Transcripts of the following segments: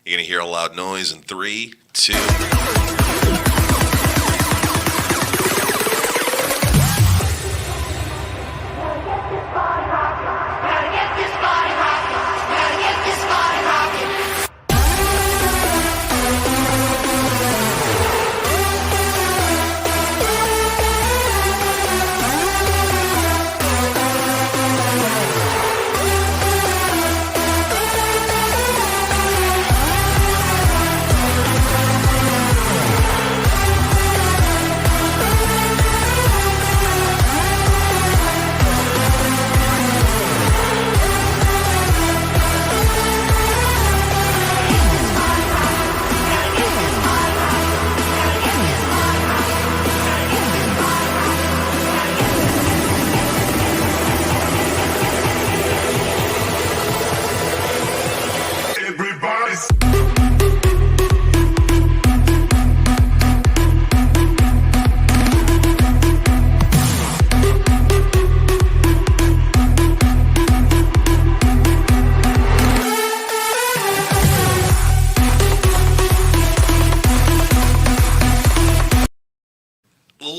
You're going to hear a loud noise in 3, 2...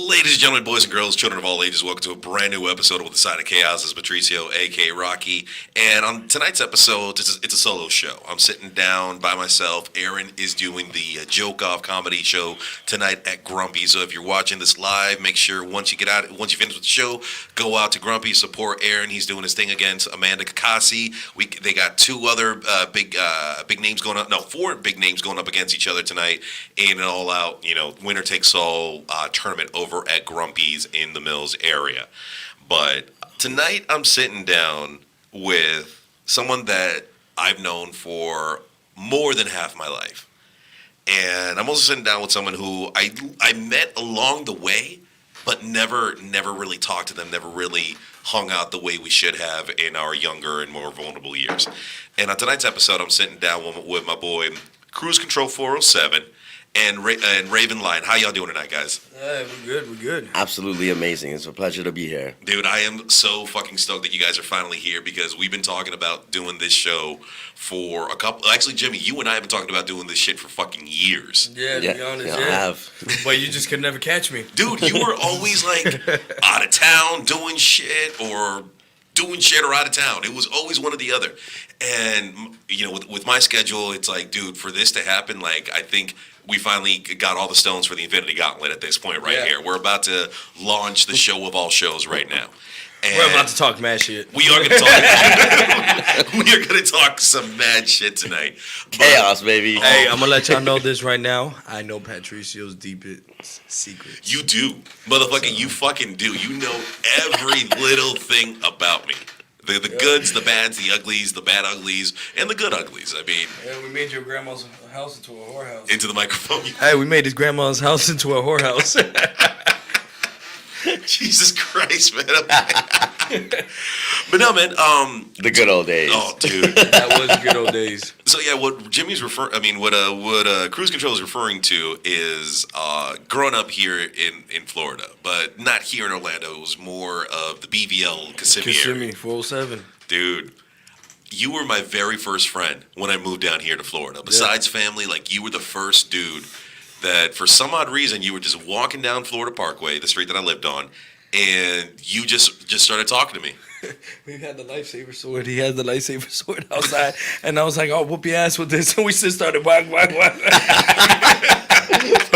Ladies and gentlemen, boys and girls, children of all ages, welcome to a brand new episode of The Side of Chaos. This is Patricio, a.k.a. Rocky, and on tonight's episode, it's a solo show. I'm sitting down by myself. Aaron is doing the joke-off comedy show tonight at Grumpy, so if you're watching this live, make sure once you finish with the show, go out to Grumpy, support Aaron. He's doing his thing against Amanda Kakasi. They got two other big names going up, no, 4 big names going up against each other tonight in an all-out, winner-takes-all tournament over at Grumpy's in the Mills area. But tonight I'm sitting down with someone that I've known for more than half my life. And I'm also sitting down with someone who I met along the way, but never really talked to them, never really hung out the way we should have in our younger and more vulnerable years. And on tonight's episode, I'm sitting down with my boy, CruzControl407, and Raven Lion. How y'all doing tonight, guys? We're good. Absolutely amazing. It's a pleasure to be here. Dude, I am so fucking stoked that you guys are finally here because we've been talking about doing this show for a couple... Actually, Jimmy, you and I have been talking about doing this shit for fucking years. Yeah, to be honest, I have. But you just could never catch me. Dude, you were always like out of town doing shit or out of town. It was always one or the other. And, with my schedule, it's like, dude, for this to happen, like, I think... we finally got all the stones for the Infinity Gauntlet at this point here. We're about to launch the show of all shows right now. And we're about to talk mad shit. We are going to talk. We are going to talk some mad shit tonight. Chaos, baby. Hey, I'm going to let y'all know this right now. I know Patricio's deepest secrets. You do. Motherfucker, you fucking do. You know every little thing about me. The goods, the bads, the uglies, the bad uglies, and the good uglies. I mean... yeah, we made your grandma's house into a whorehouse. Into the microphone. Hey, we made his grandma's house into a whorehouse. Jesus Christ, man. But no, man. The good old days. Oh, dude. That was good old days. So yeah, what Jimmy's what Cruise Control is referring to is growing up here in Florida, but not here in Orlando. It was more of the BVL Kissimmee area. 407. Dude, you were my very first friend when I moved down here to Florida. Besides family, like you were the first dude that for some odd reason you were just walking down Florida Parkway, the street that I lived on, and you just started talking to me. We had the lightsaber sword. He had the lightsaber sword outside, and I was like, "Oh, whoop your ass with this!" And we just started whack. For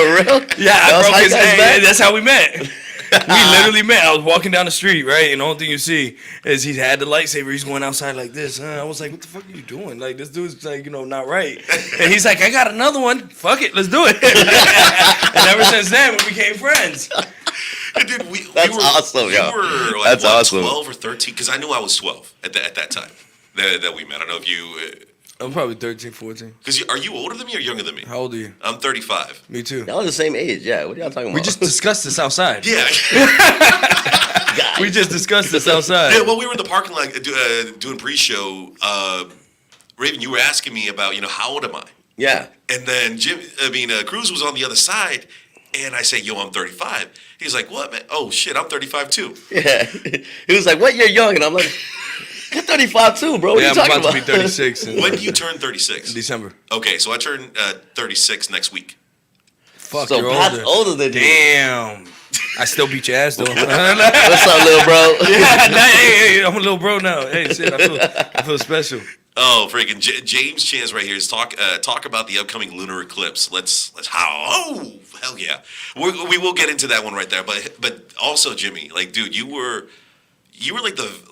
real? Yeah, I broke his hand. That's how we met. We literally met. I was walking down the street, right? And the only thing you see is he had the lightsaber. He's going outside like this. I was like, what the fuck are you doing? Like, this dude's like, not right. And he's like, I got another one. Fuck it. Let's do it. And ever since then, we became friends. Dude, That's awesome, yo. You were like, That's awesome. 12 or 13? Because I knew I was 12 at that time that we met. I don't know if you... I'm probably 13, 14. Because are you older than me or younger than me? How old are you? I'm 35. Me too. Y'all the same age, yeah. What are y'all talking about? We just discussed this outside. Yeah. We just discussed this outside. Yeah, well, we were in the parking lot doing pre-show. Raven, you were asking me about, how old am I? Yeah. And then Cruz was on the other side, and I say, yo, I'm 35. He's like, what, man? Oh, shit, I'm 35 too. Yeah. He was like, what, you're young? And I'm like... You're 35 too, bro. What Yeah, are I'm you talking about about? to be 36 in When do you turn 36? December. Okay, so I turn 36 next week. Fuck, So you're Pat's older than you. Damn. I still beat your ass though. What's up, little bro? Hey, I'm a little bro now. Hey, shit, I feel special. Oh, freaking James Chance right here is talk about the upcoming lunar eclipse. Let's oh hell yeah, we will get into that one right there. But also Jimmy, like dude, you were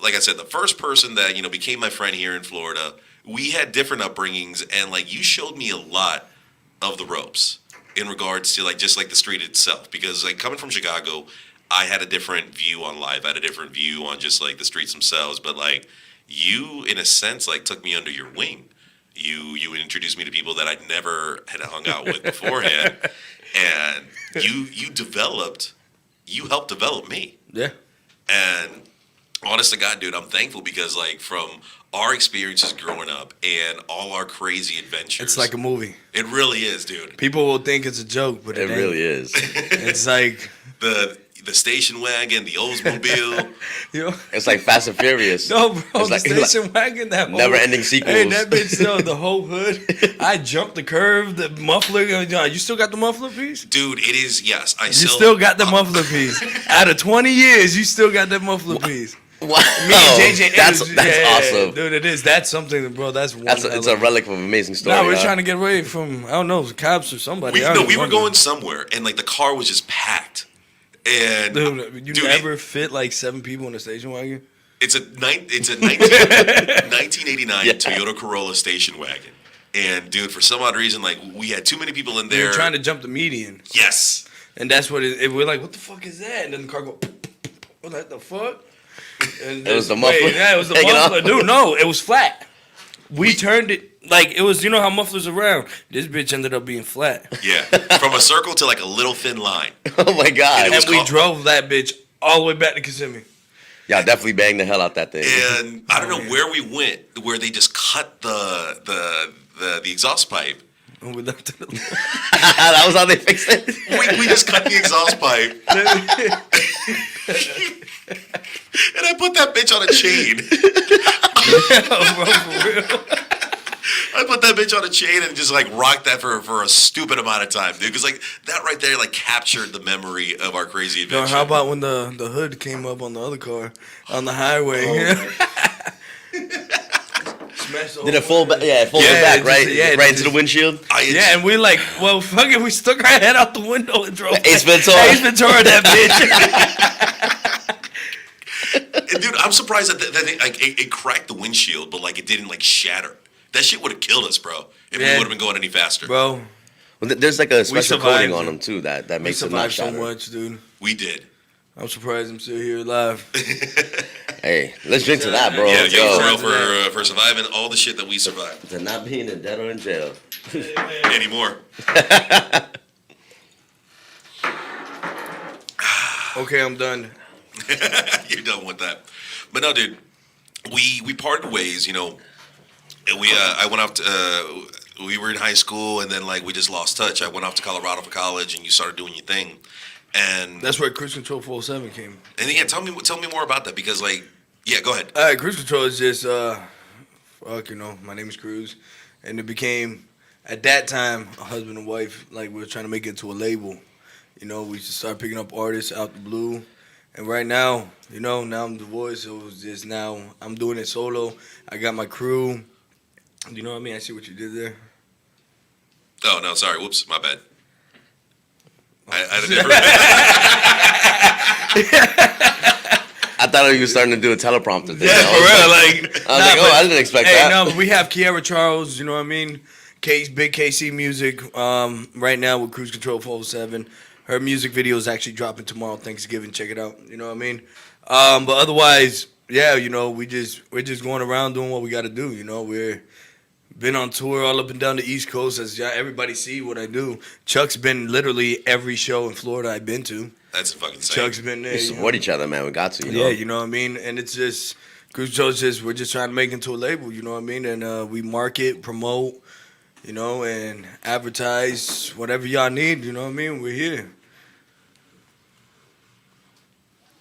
like I said, the first person that became my friend here in Florida. We had different upbringings, and like you showed me a lot of the ropes in regards to like just like the street itself. Because like coming from Chicago, I had a different view on life. I had a different view on just like the streets themselves. But like you, in a sense, like took me under your wing. You introduced me to people that I'd never had hung out with beforehand, and you helped develop me. Yeah. And honest to God, dude, I'm thankful because like from our experiences growing up and all our crazy adventures, It's like a movie. it really is, dude. People will think it's a joke, but It ain't. really is. It's like, The station wagon, the Oldsmobile. It's like Fast and Furious. no, bro, It's the like- station wagon, that whole, Never-ending sequels. Hey, that bitch, the whole hood. I jumped the curve, the muffler. You still got the muffler piece? Dude, it is, yes. You still got the muffler piece. Out of 20 years, you still got that muffler piece. Wow. Me and JJ, That's yeah, awesome. dude. It is. That's something, bro. That's one. It's a relic of an amazing story. Nah, we're huh? trying to get away from, I don't know, cops or somebody. We were going somewhere, and like the car was just packed. And Dude, you never fit like 7 people in a station wagon. It's a 1989 Yeah. Toyota Corolla station wagon. And dude, for some odd reason, like we had too many people in They there. were trying to jump the median. Yes. And that's what we're like, what the fuck is that? And then the car go, what the fuck? And It was the muffler Yeah, it was the hanging muffler. off? Dude, no, it was flat. We turned it, like, it was, how mufflers are round. This bitch ended up being flat. Yeah. From a circle to like a little thin line. Oh my god. It was And we called- drove that bitch all the way back to Kissimmee. Y'all definitely banged the hell out that thing. And I don't know where we went, where they just cut the exhaust pipe. And we left it alone. That was how they fixed it. We just cut the exhaust pipe. And I put that bitch on a chain. Bro, for real. I put that bitch on a chain and just like rocked that for a stupid amount of time, dude. Because like that right there like captured the memory of our crazy Yo, adventure. how about when the hood came up on the other car on the highway? Smashed the Did it whole fall back? Yeah, it folded Yeah, back, it right? just- yeah, it right into just- the windshield. Yeah, and we like, well, fuck it, we stuck our head out the window and drove. Ace back. Ventura. Ace Ventura, that And, dude, I'm surprised that like it cracked the windshield, but like it didn't like shatter. That shit would have killed us, bro. If we Yeah. would have been going any faster. bitch. Bro, Well, there's like a special survived coating on it. them too that we makes it not survived so shatter. much, dude. We did. I'm surprised I'm still here alive. Hey, let's drink to that, bro. Yeah, Let's yo, go. for real, for surviving all the shit that we survived To not being in dead or in jail. anymore. Okay, I'm done. You're done with that. But no, dude, we parted ways. And I went off to. We were in high school, and then like we just lost touch. I went off to Colorado for college, and you started doing your thing. And That's where CruzControl407 came. and yeah, tell me more about that because like yeah, go ahead. All right, Cruise Control is just, my name is Cruz. And it became, at that time, a husband and wife. Like, we were trying to make it into a label. We just started picking up artists out the blue. And right now, now I'm divorced. So it's just now I'm doing it solo. I got my crew. You know what I mean? I see what you did there. Oh no, sorry. Whoops, my bad. I I thought you were starting to do a teleprompter thing. Yeah, for real. Like, I was like, I didn't expect hey, that. no, but we have Kiara Charles, you know what I mean? Big KC Music, right now with Cruz Control 407. Her music video is actually dropping tomorrow, Thanksgiving. Check it out. You know what I mean? But otherwise, yeah, we're just going around doing what we got to do. We're been on tour all up and down the East Coast, as everybody see what I do. Chuck's been literally every show in Florida I've been to. That's fucking insane. Chuck's been there. We support each other, man. We got to, Yeah, you know what I mean? And it's just, Cruz Control's we're just trying to make it into a label, you know what I mean? And we market, promote, and advertise whatever y'all need, you know what I mean? We're here.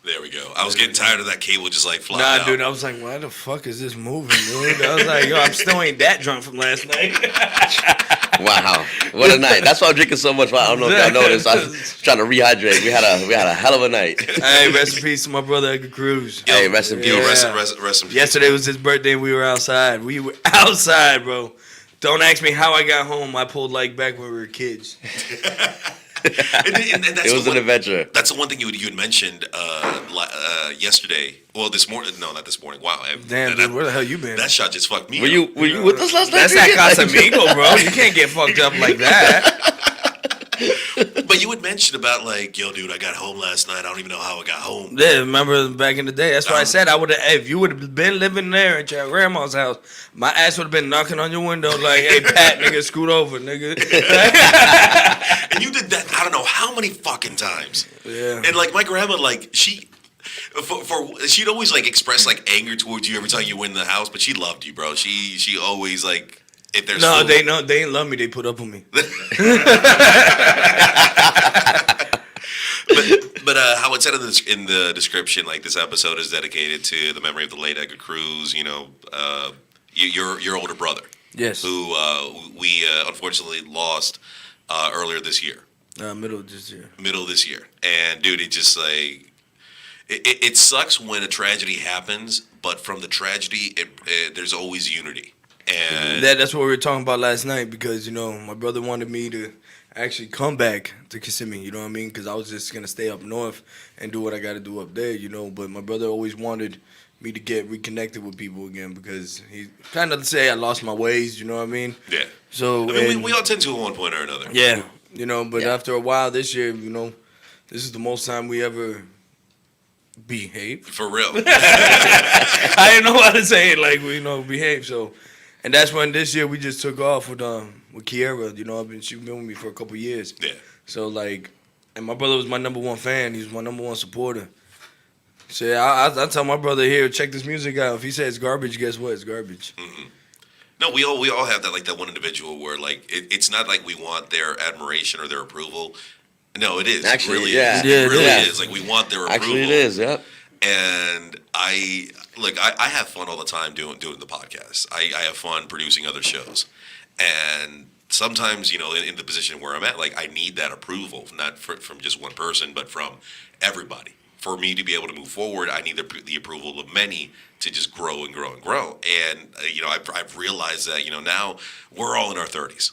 There we go. I was getting tired of that cable just like flying out. Dude, I was like, why the fuck is this moving, dude? I was like, yo, I'm still ain't that drunk from last night. Wow, what a night! That's why I'm drinking so much. I don't know if y'all noticed. I was trying to rehydrate. We had a hell of a night. Hey, rest in peace to my brother Edgar Cruz. Yo, hey, rest in peace. Rest in peace. Yesterday was his birthday and we were outside. We were outside, bro. Don't ask me how I got home. I pulled like back when we were kids. And that's It was an adventure. That's the one thing you had mentioned yesterday. Well, this morning. No, not this morning. Wow. Damn, dude, where the hell you been? That shot just fucked me Were up. you with us last night? That's that Casamigo, bro. You can't get fucked up like that. But you had mentioned about like, yo, dude, I got home last night. I don't even know how I got home. Yeah, remember back in the day? That's why I said I would have. If you would have been living there at your grandma's house, my ass would have been knocking on your window like, "Hey, Pat, nigga, scoot over, nigga." And you did that. I don't know how many fucking times. Yeah. And like my grandma, like she'd always like express like anger towards you every time you went in the house, but she loved you, bro. She always like. If there's food. They didn't love me. They put up with me. But how it said in the description, like this episode is dedicated to the memory of the late Edgar Cruz. You know, your older brother. Yes. Who we unfortunately lost earlier this year. Middle of this year. Middle of this year, and dude, it just like it sucks when a tragedy happens, but from the tragedy, there's always unity. And that's what we were talking about last night because, you know, my brother wanted me to actually come back to Kissimmee, you know what I mean? Because I was just going to stay up north and do what I got to do up there, you know. But my brother always wanted me to get reconnected with people again because he kind of say I lost my ways, you know what I mean? Yeah. So, I mean, we all tend to at one point or another. Yeah. You know, but after a while this year, you know, this is the most time we ever behaved. For real. I didn't know how to say it, like, you know, behave, so... And that's when this year we just took off with Kiera. You know, she's been with me for a couple years. Yeah. So like, and my brother was my number one fan. He was my number one supporter. So I tell my brother here, check this music out. If he says garbage, guess what? It's garbage. Mm-hmm. No, we all have that like that one individual where like it's not like we want their admiration or their approval. No, it is. Actually, it really yeah. is. Yeah, it really yeah. is. Like we want their approval. Actually, it is. Yep. And I have fun all the time doing the podcast. I have fun producing other shows, and sometimes, you know, in the position where I'm at, like I need that approval, not from just one person, but from everybody. For me to be able to move forward, I need the approval of many to just grow and grow and grow. And you know, I've realized that, you know, now we're all in our 30s.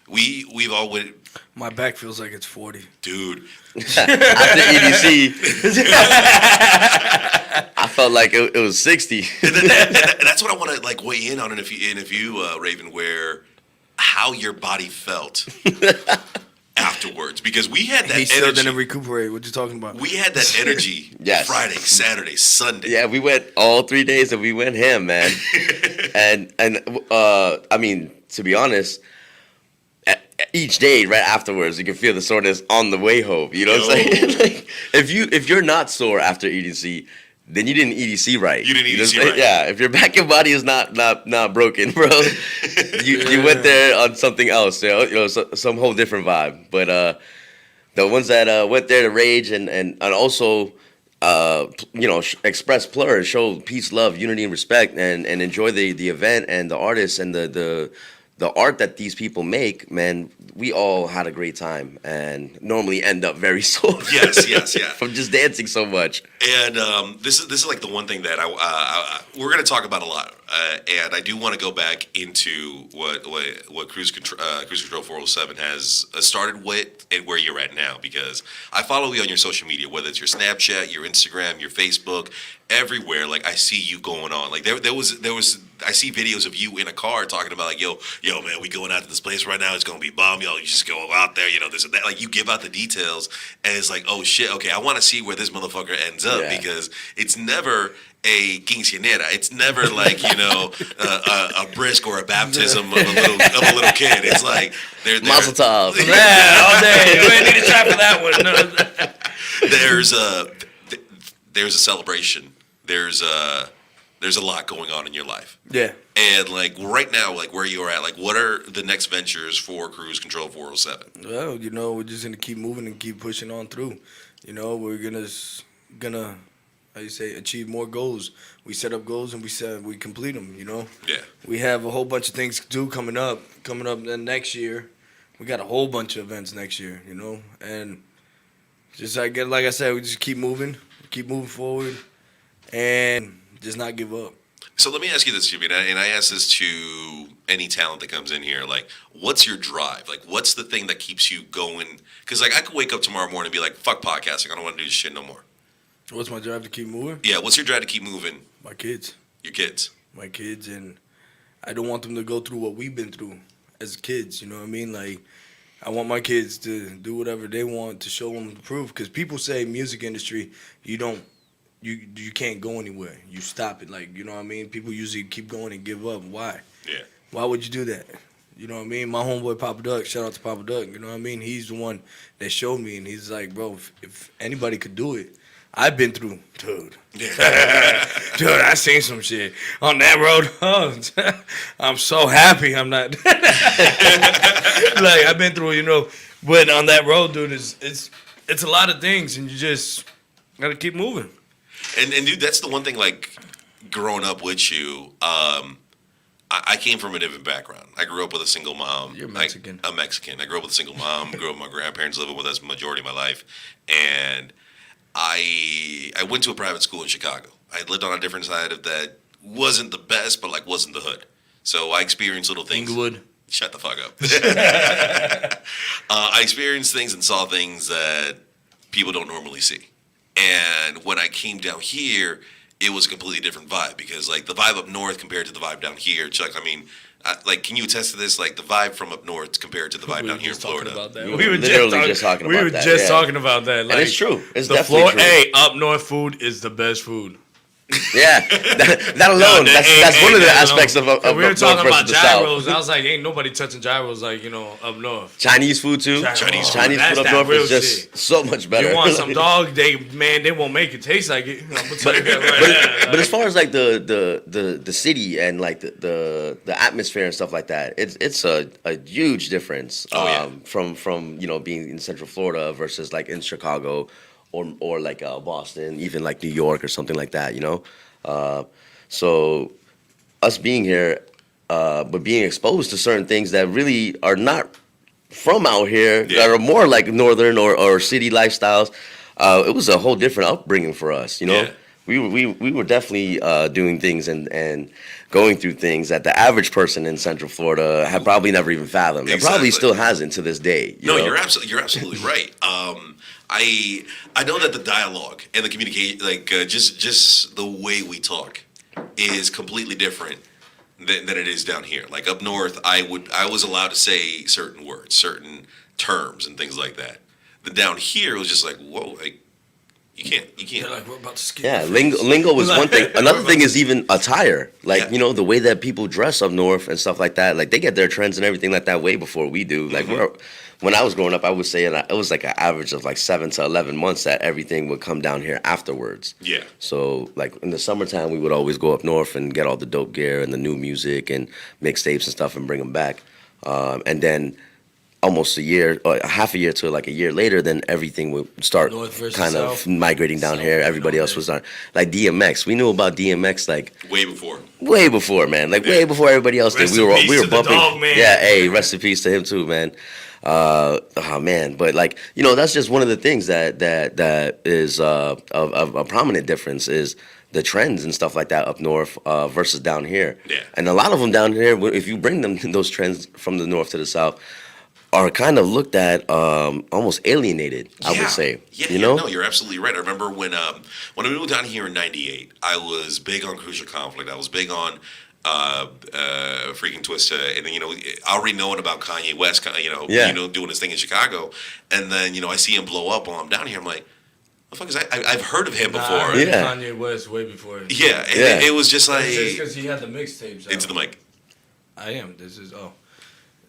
We've all went. My back feels like it's 40. Dude. After EDC, I felt like it was 60. And that's what I want to like weigh in on, and if you Raven, where how your body felt afterwards, because we had that. He still energy. didn't recuperate. What you talking about? We had that energy. Yes. Friday, Saturday, Sunday. Yeah, we went all 3 days and we went ham, man. and I mean, to be honest, each day right afterwards, you can feel the soreness on the way home. You know what I'm saying? Like, if you're not sore after EDC, then you didn't EDC right. You didn't know what I'm EDC saying? right. Yeah, if your back and body is not broken, bro, you went there on something else. You know, some whole different vibe. But the ones that went there to rage and also you know, express plur, show peace, love, unity, and respect, and enjoy the event and the artists and the art that these people make, man, we all had a great time and normally end up very sore. Yes. From just dancing so much. And this is like the one thing that we're going to talk about a lot, and I do want to go back into what CruzControl407 has started with and where you're at now, because I follow you on your social media, whether it's your Snapchat, your Instagram, your Facebook, everywhere. Like I see you going on. Like there was I see videos of you in a car talking about like yo man, we going out to this place right now. It's gonna be bomb, yo. You just go out there, you know, this and that. Like you give out the details, and it's like, oh shit, okay, I want to see where this motherfucker ends up, because it's never a quinceañera. It's never like, you know, a brisk or a baptism of a little kid. It's like they're Mazel tov. Yeah, all day. We ain't need a try for that one. No. There's a celebration. There's a lot going on in your life. Yeah. And like right now, like where you're at, like what are the next ventures for CruzControl407? Well, you know, we're just gonna keep moving and keep pushing on through. You know, we're gonna how you say, achieve more goals. We set up goals and we complete them. You know. Yeah. We have a whole bunch of things to do coming up. Then next year, we got a whole bunch of events next year. You know, and just like I said, we just keep moving forward, and just not give up. So let me ask you this, Jimmy, and I ask this to any talent that comes in here. Like, what's your drive? Like, what's the thing that keeps you going? Because, like, I could wake up tomorrow morning and be like, fuck podcasting. I don't want to do this shit no more. What's my drive to keep moving? Yeah, what's your drive to keep moving? My kids. Your kids. My kids, and I don't want them to go through what we've been through as kids, you know what I mean? Like, I want my kids to do whatever they want to show them the proof. Because people say music industry, you can't go anywhere. You stop it. Like, you know what I mean? People usually keep going and give up. Why? Yeah. Why would you do that? You know what I mean? My homeboy Papa Duck, shout out to Papa Duck, you know what I mean? He's the one that showed me, and he's like, bro, if anybody could do it, I've been through, dude. Yeah. Dude, I seen some shit on that road. Oh, I'm so happy I'm not. Like, I've been through, you know, but on that road, dude, it's a lot of things, and you just gotta keep moving. And dude, that's the one thing, like, growing up with you, I came from a different background. I grew up with a single mom. You're Mexican. I'm Mexican. I grew up with a single mom. Grew up with my grandparents living with us the majority of my life. And I went to a private school in Chicago. I lived on a different side of that. Wasn't the best, but, like, wasn't the hood. So I experienced little things. Inglewood. Shut the fuck up. I experienced things and saw things that people don't normally see. And when I came down here, it was a completely different vibe because, like, the vibe up north compared to the vibe down here, Chuck, I mean, like, can you attest to this? Like, the vibe from up north compared to the vibe down here in Florida. We were literally just talking about that. We were just talking about that. Like, and it's true. It's the definitely true. Hey, up north food is the best food. Yeah, that alone. That's one of the aspects of we were talking about gyros. South. I was like, ain't nobody touching gyros like, you know, up north. Chinese food too. Chinese food up north is just so much better. You want some dog? They won't make it taste like it. I'm gonna tell you that right now. But as far as like the city and like the atmosphere and stuff like that, it's a huge difference. From you know, being in Central Florida versus like in Chicago. Or like Boston, even like New York or something like that, you know? So us being here, but being exposed to certain things that really are not from out here, that are more like northern or city lifestyles, it was a whole different upbringing for us, you know? Yeah. We were definitely doing things and going through things that the average person in Central Florida had probably never even fathomed. Exactly. And probably still hasn't to this day. You know? You're absolutely right. I know that the dialogue and the communication, like just the way we talk, is completely different than it is down here. Like up north, I was allowed to say certain words, certain terms, and things like that. But down here, it was just like, whoa, like you can't. They're like, we're about to skip. Yeah, lingo was one thing. Another thing is even attire. Like, you know, the way that people dress up north and stuff like that. Like, they get their trends and everything like that way before we do. Like, when I was growing up, I would say it was like an average of like 7 to 11 months that everything would come down here afterwards. Yeah. So, like, in the summertime, we would always go up north and get all the dope gear and the new music and mixtapes and stuff and bring them back. And then almost a year, or half a year to like a year later, then everything would start kind of migrating down here. Everybody else was on, like DMX. We knew about DMX like way before, man. Like way before everybody else did. We were bumping. Dog, man. Yeah, hey, rest in peace to him too, man. Oh man, but like, you know, that's just one of the things that is a prominent difference is the trends and stuff like that up north versus down here. Yeah. And a lot of them down here, if you bring them those trends from the north to the south, are kind of looked at almost alienated, I would say. Yeah, you know? No, you're absolutely right. I remember when we moved down here in '98, I was big on Crucial Conflict. I was big on freaking Twista, and then, you know, already knowing about Kanye West, you know, doing his thing in Chicago, and then, you know, I see him blow up while I'm down here. I'm like, what the fuck is that? I've heard of him before. Yeah, Kanye West way before. Yeah, and it was just like because he had the mixtapes. Into the mic. I am.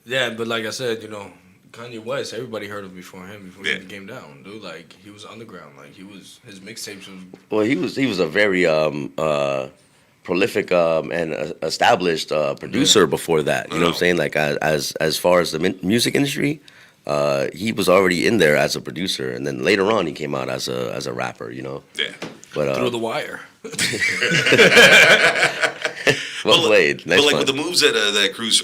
Yeah, but like I said, you know, Kanye West, everybody heard of before him before he came down, dude. Like, he was underground. Like, his mixtapes was. Well, he was a very prolific and established producer before that. You know what I'm saying? Like, as far as the music industry, he was already in there as a producer, and then later on he came out as a rapper. You know. Yeah. But Through the wire. well played. Nice but like fun. with the moves that Cruise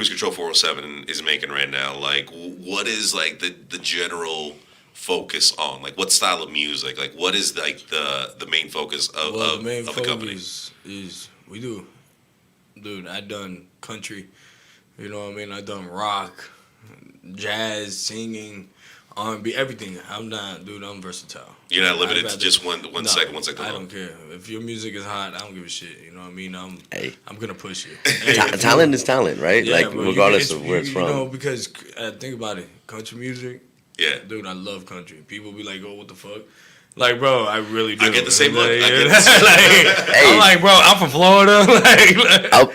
Control 407 is making right now, like what is like the general focus on? Like what style of music? Like what is like the main focus of the company? Is we do, dude. I done country. You know what I mean? I done rock, jazz, singing, R&B, everything. I'm versatile. You're not limited to just one No, second. I don't care. If your music is hot, I don't give a shit. You know what I mean? I'm gonna push you. Talent is talent, right? Yeah, like bro, regardless of where it's from. You know, because think about it, country music. Yeah. Dude, I love country. People be like, "Oh, what the fuck?" Like, bro, I really do. I get the same look. I'm like, bro, I'm from Florida.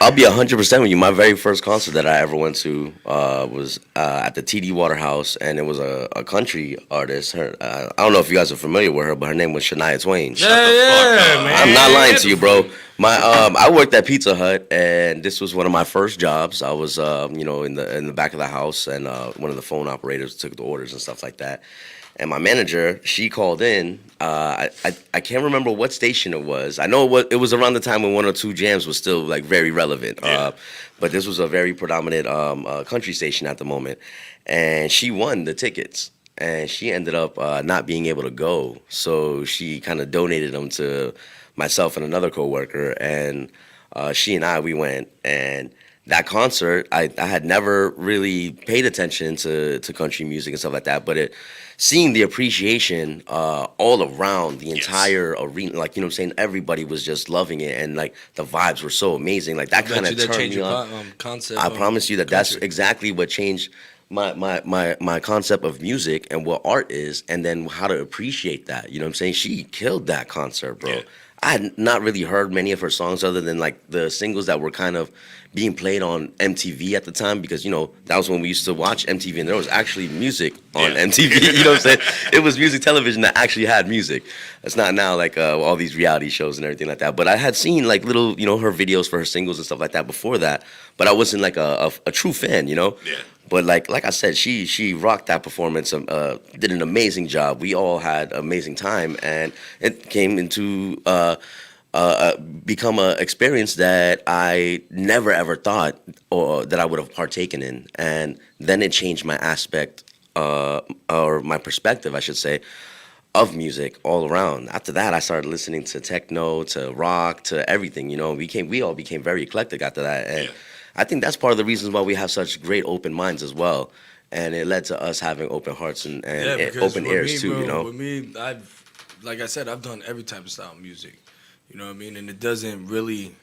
I'll be 100% with you. My very first concert that I ever went to was at the TD Waterhouse, and it was a country artist. Her, I don't know if you guys are familiar with her, but her name was Shania Twain. Man. I'm not lying to you, bro. I worked at Pizza Hut, and this was one of my first jobs. I was, in the back of the house, and one of the phone operators took the orders and stuff like that. And my manager, she called in. I can't remember what station it was. I know it was around the time when 102 Jams was still like very relevant. Yeah. But this was a very predominant country station at the moment, and she won the tickets. And she ended up not being able to go, so she kind of donated them to myself and another coworker. And she and we went, and that concert, I had never really paid attention to country music and stuff like that, but seeing the appreciation all around the entire arena, like, you know what I'm saying, everybody was just loving it, and like the vibes were so amazing. Like that kind of turned me on. Concept. I promise you that's exactly what changed my concept of music and what art is, and then how to appreciate that. You know what I'm saying? She killed that concert, bro. Yeah. I had not really heard many of her songs other than like the singles that were kind of being played on MTV at the time, because, you know, that was when we used to watch MTV and there was actually music on MTV. You know what I'm saying? It was music television that actually had music. It's not now like all these reality shows and everything like that. But I had seen like little, her videos for her singles and stuff like that before that. But I wasn't like a true fan, Yeah. But like I said, she rocked that performance. Did an amazing job. We all had amazing time, and it came into become an experience that I never ever thought or that I would have partaken in. And then it changed my aspect or my perspective, I should say, of music all around. After that, I started listening to techno, to rock, to everything. We all became very eclectic after that. And I think that's part of the reasons why we have such great open minds as well, and it led to us having open hearts and open ears too. With me, like I said, I've done every type of style of music. You know what I mean? And it doesn't really,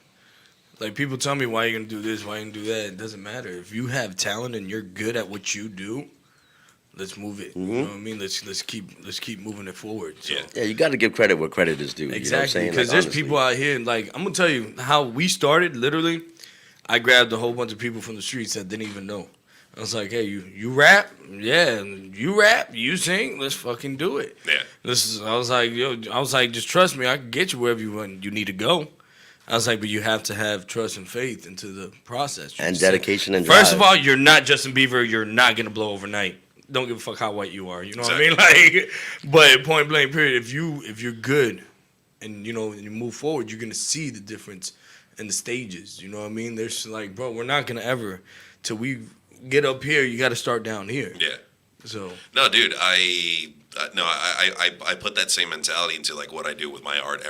like, people tell me, why are you gonna do this, why are you gonna do that? It doesn't matter. If you have talent and you're good at what you do, let's move it. You know what I mean? Let's keep moving it forward. So. Yeah, you got to give credit where credit is due. Exactly, because there's people out here, like, I'm gonna tell you how we started. Literally, I grabbed a whole bunch of people from the streets that didn't even know. I was like, hey, you rap? Yeah, you rap, you sing, let's fucking do it. Yeah. I was like, just trust me, I can get you wherever you need to go. I was like, but you have to have trust and faith into the process. And dedication and drive. First of all, you're not Justin Bieber, you're not gonna blow overnight. Don't give a fuck how white you are, you know what I mean? Like, but point blank period, if you're good and and you move forward, you're gonna see the difference in the stages, you know what I mean? There's like, bro, we're not gonna ever, till we get up here, you got to start down here. Yeah. So. No, dude, I put that same mentality into like what I do with my art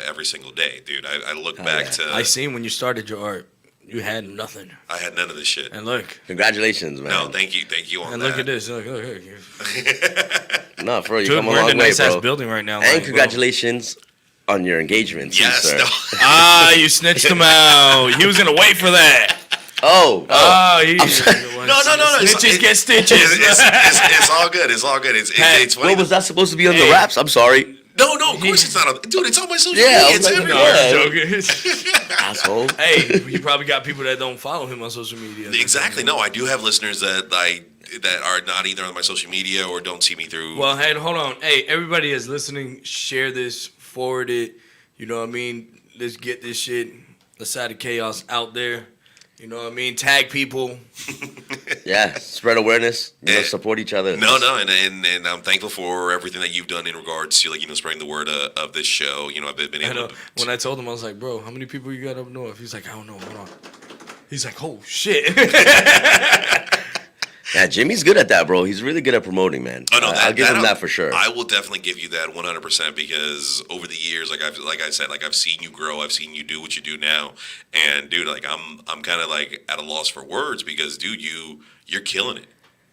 every single day, dude. I look back to. I seen when you started your art, you had nothing. I had none of this shit. And look. Congratulations, man. No, thank you on and that. Look at this. Look. No, for real, you Dude, come a we're in long a way, nice bro. ass building right now. And congratulations on your engagement, too, yes. sir. No. You snitched him out. He was gonna wait for that. Oh. No. Snitches get stitches. It's all good. It's all good. It's funny. What was that supposed to be on the raps? I'm sorry. No, of course it's not. Dude, it's on my social Yeah, media. It's everywhere. Asshole. Hey, you probably got people that don't follow him on social media. Exactly. No, I do have listeners that are not either on my social media or don't see me through. Well, hey, hold on. Hey, everybody is listening. Share this. Forward it. You know what I mean? Let's get this shit, the side of chaos, out there. You know what I mean? Tag people. Yeah, spread awareness. Support each other. No, and I'm thankful for everything that you've done in regards to spreading the word of this show. I've been able to. When I told him, I was like, bro, how many people you got up north? He's like, I don't know. Hold on. He's like, oh shit. Yeah, Jimmy's good at that, bro. He's really good at promoting, man. Oh, no, I'll give him that for sure. I will definitely give you that 100% because over the years, like I said, I've seen you grow. I've seen you do what you do now, and dude, I'm kind of at a loss for words because, dude, you're killing it.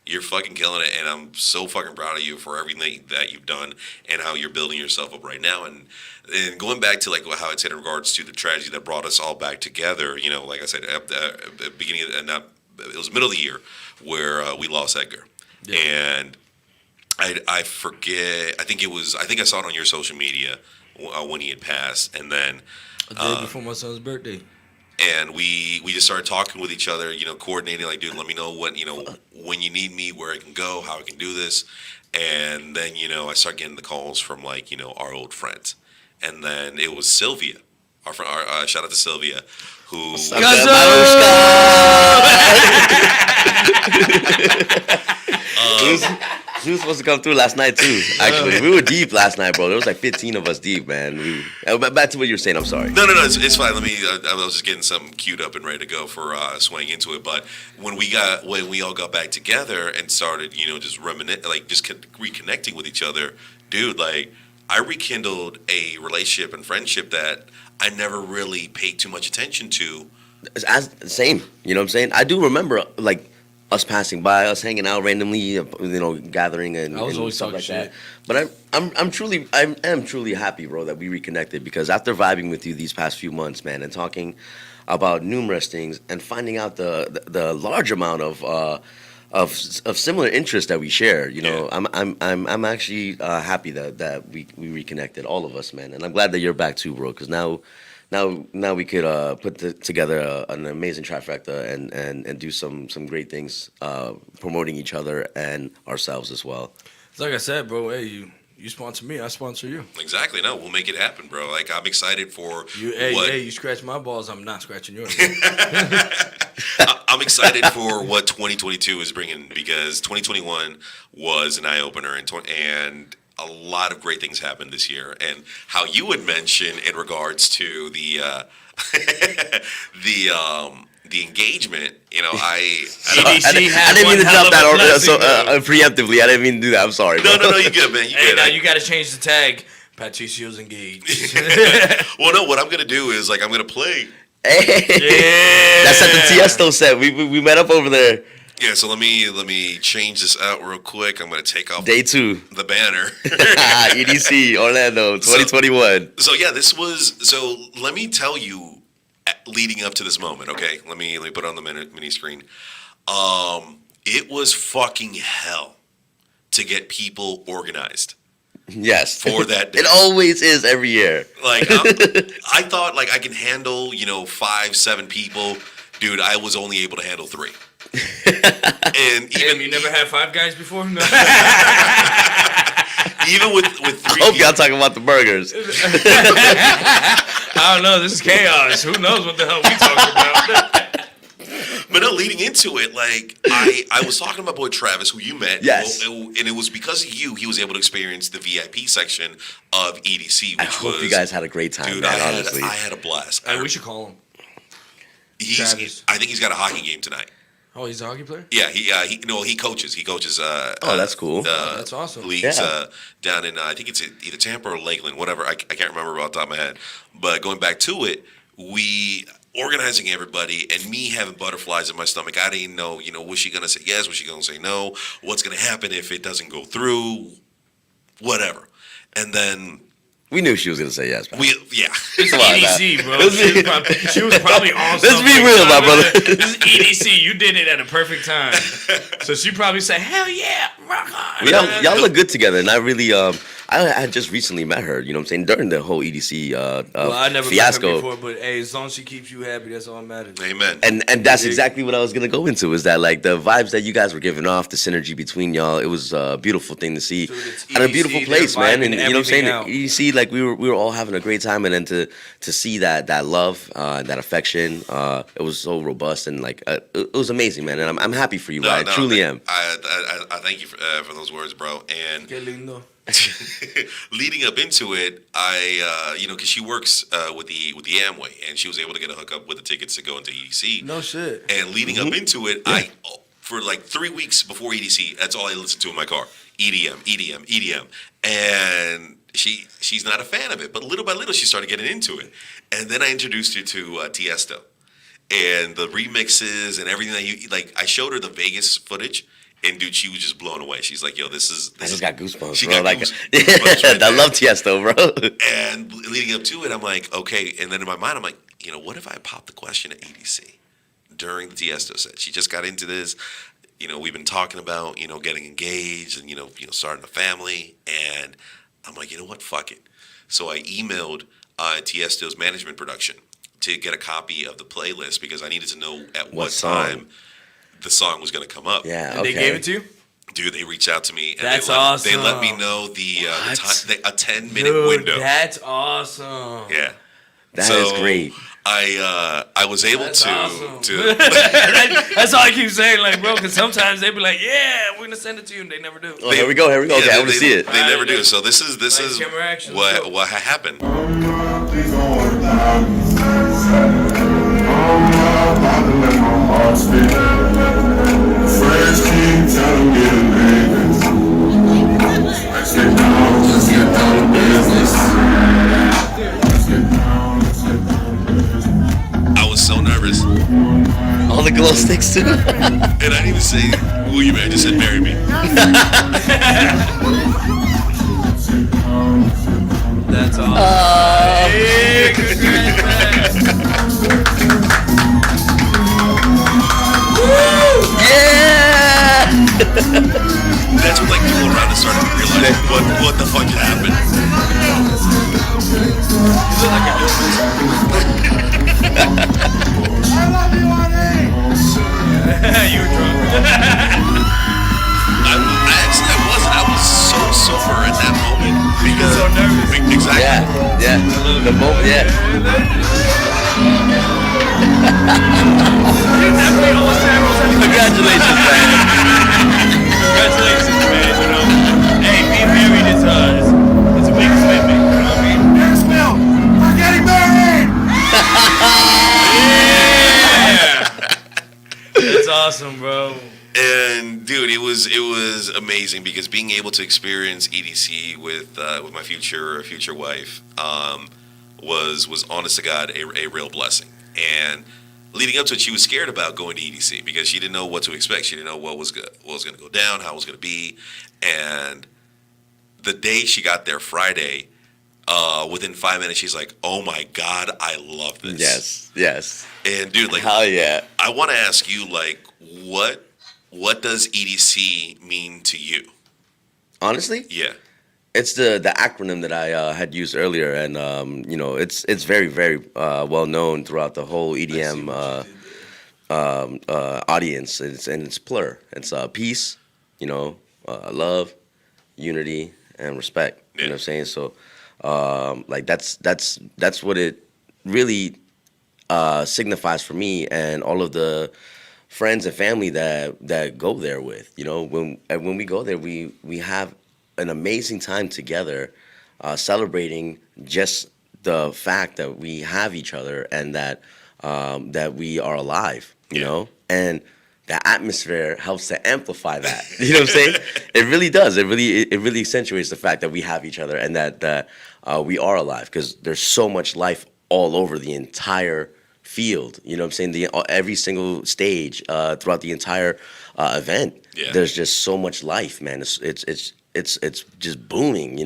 You're fucking killing it, and I'm so fucking proud of you for everything that you've done and how you're building yourself up right now. And going back to how I said in regards to the tragedy that brought us all back together, like I said, at the beginning of it was middle of the year where we lost Edgar, and I forget. I think I saw it on your social media when he had passed, and then a day before my son's birthday. And we just started talking with each other, coordinating, like, dude, let me know when you need me, where I can go, how I can do this. And then, I start getting the calls from our old friends. And then it was Sylvia, our friend, shout out to Sylvia, who She was supposed to come through last night too. Actually, we were deep last night, bro. There was like 15 of us deep, man. Back to what you were saying. I'm sorry. No, it's fine. Let me. I was just getting something queued up and ready to go for swaying into it. But when we all got back together and started, just reconnecting with each other, dude, I rekindled a relationship and friendship that I never really paid too much attention to. Same. You know what I'm saying? I do remember us passing by, us hanging out randomly, gathering and I was always stuff talking like shit. that. But I am truly happy, bro, that we reconnected because after vibing with you these past few months, man, and talking about numerous things and finding out the large amount of similar interests that we share, I'm actually happy that we reconnected, all of us, man, and I'm glad that you're back too, bro, because now we could put together an amazing trifecta and do some great things, promoting each other and ourselves as well. It's like I said, bro. Hey, you sponsor me, I sponsor you. Exactly. No, we'll make it happen, bro. I'm excited for you. You scratch my balls, I'm not scratching yours. I'm excited for what 2022 is bringing because 2021 was an eye opener and a lot of great things happened this year, and how you would mention in regards to the engagement. I didn't mean to drop that preemptively. I didn't mean to do that. I'm sorry. No, you good, man. You good. Now you got to change the tag. Patricio's engaged. Well, no. What I'm gonna do is I'm gonna play. Hey. Yeah. That's at the Tiesto set. We met up over there. Yeah, so let me change this out real quick. I'm going to take off Day 2 the banner. EDC Orlando 2021. So yeah, this was. So let me tell you, leading up to this moment. Okay, let me put it on the mini screen. It was fucking hell to get people organized. Yes, for that day. It always is every year. I thought I can handle 5-7 people, dude. I was only able to handle 3. And even you never had 5 guys before? No. Even with 3 I hope y'all talking about the burgers. I don't know. This is chaos. Who knows what the hell we talking about? But no, leading into it, I was talking about boy Travis, who you met. Yes. And it was because of you he was able to experience the VIP section of EDC. I hope you guys had a great time, dude, man, honestly. I had a blast. Hey, we should call him. I think he's got a hockey game tonight. Oh, he's a hockey player? Yeah, he coaches. He coaches. That's cool. That's awesome. Leagues down in I think it's either Tampa or Lakeland, whatever. I can't remember off the top of my head. But going back to it, we organizing everybody and me having butterflies in my stomach. I didn't know, was she gonna say yes? Was she gonna say no? What's gonna happen if it doesn't go through? Whatever. And then we knew she was gonna say yes. Man. It's EDC, bro. She was probably on. Let's be real, my brother. This is EDC. You did it at a perfect time. So she probably said, "Hell yeah, rock on." Y'all look good together, and I really I had just recently met her. You know what I'm saying? During the whole EDC Well, I never fiasco. met her before, but hey, as long as she keeps you happy, that's all that matters. Amen. And that's exactly what I was gonna go into. Is that like the vibes that you guys were giving off, the synergy between y'all? It was a beautiful thing to see, Dude, it's and a EDC, beautiful they're place, man. And vibing you know what I'm saying? everything out. EDC, like we were all having a great time, and then to see that love, that affection, it was so robust and like it was amazing, man. And I'm happy for you. I truly am. I thank you for those words, bro. And Qué lindo. leading up into it, I because she works with the Amway, and she was able to get a hookup with the tickets to go into EDC. No shit. And leading up into it, I for like 3 weeks before EDC, that's all I listened to in my car. EDM. And she's not a fan of it, but little by little she started getting into it. And then I introduced her to Tiesto and the remixes and everything that you like. I showed her the Vegas footage. And dude, she was just blown away. She's like, "Yo, this is." I just got goosebumps, she bro. got Like, goosebumps right I there. love Tiesto, bro. And leading up to it, I'm like, okay. And then in my mind, I'm like, what if I pop the question at EDC during the Tiesto set? She just got into this. We've been talking about, getting engaged and, starting a family. And I'm like, you know what? Fuck it. So I emailed Tiesto's management production to get a copy of the playlist because I needed to know at what time the song was going to come up. Yeah, And okay. they gave it to you? Dude, they reached out to me. And That's they let, awesome. They let me know the time, a 10-minute Dude, window. that's awesome. Yeah. That is great. I was able That's awesome. to That's all I keep saying, like, bro, because sometimes they be like, yeah, we're going to send it to you, and they never do. Oh, here we go. Okay, yeah, I want to see it. They never do. So this is camera action, let's go. what happened. Friends keep telling me to leave it. Let's get down to business. Let's get down to business. I was so nervous, All the glow sticks too. and I didn't even say, "Will you marry?" I just said, "Marry me." That's awesome. Hey, congrats, man. Yeah. That's when like people around us started to realize what the fuck happened. You look like you're doing I love you, honey. this. You were drunk. I wasn't. I was so sober at that moment because so nervous. Exactly. Yeah. The moment. Yeah. You definitely almost had Congratulations, man. Congratulations, man. Hey, being married is a big commitment. You know what I mean? Here's Bill. We're getting married. Yeah. That's awesome, bro. And dude, it was amazing because being able to experience EDC with my future wife was honest to God a real blessing. And leading up to it, she was scared about going to EDC because she didn't know what to expect. She didn't know what was going to go down, how it was going to be. And the day she got there, Friday, within 5 minutes, she's like, "Oh my God, I love this." Yes. And dude, like, Hell yeah. I want to ask you, like, what does EDC mean to you? Honestly, Yeah. it's the acronym that I had used earlier, and it's very very well known throughout the whole EDM audience. It's plur. It's peace, love, unity, and respect. You know what I'm saying? So, like that's what it really signifies for me and all of the friends and family that go there with. When we go there, we have an amazing time together, celebrating just the fact that we have each other and that we are alive. And the atmosphere helps to amplify that. You know what I'm saying? It really does. It really accentuates the fact that we have each other and that we are alive, because there's so much life all over the entire field. You know what I'm saying? Every single stage throughout the entire event. Yeah. There's just so much life, man. It's just booming.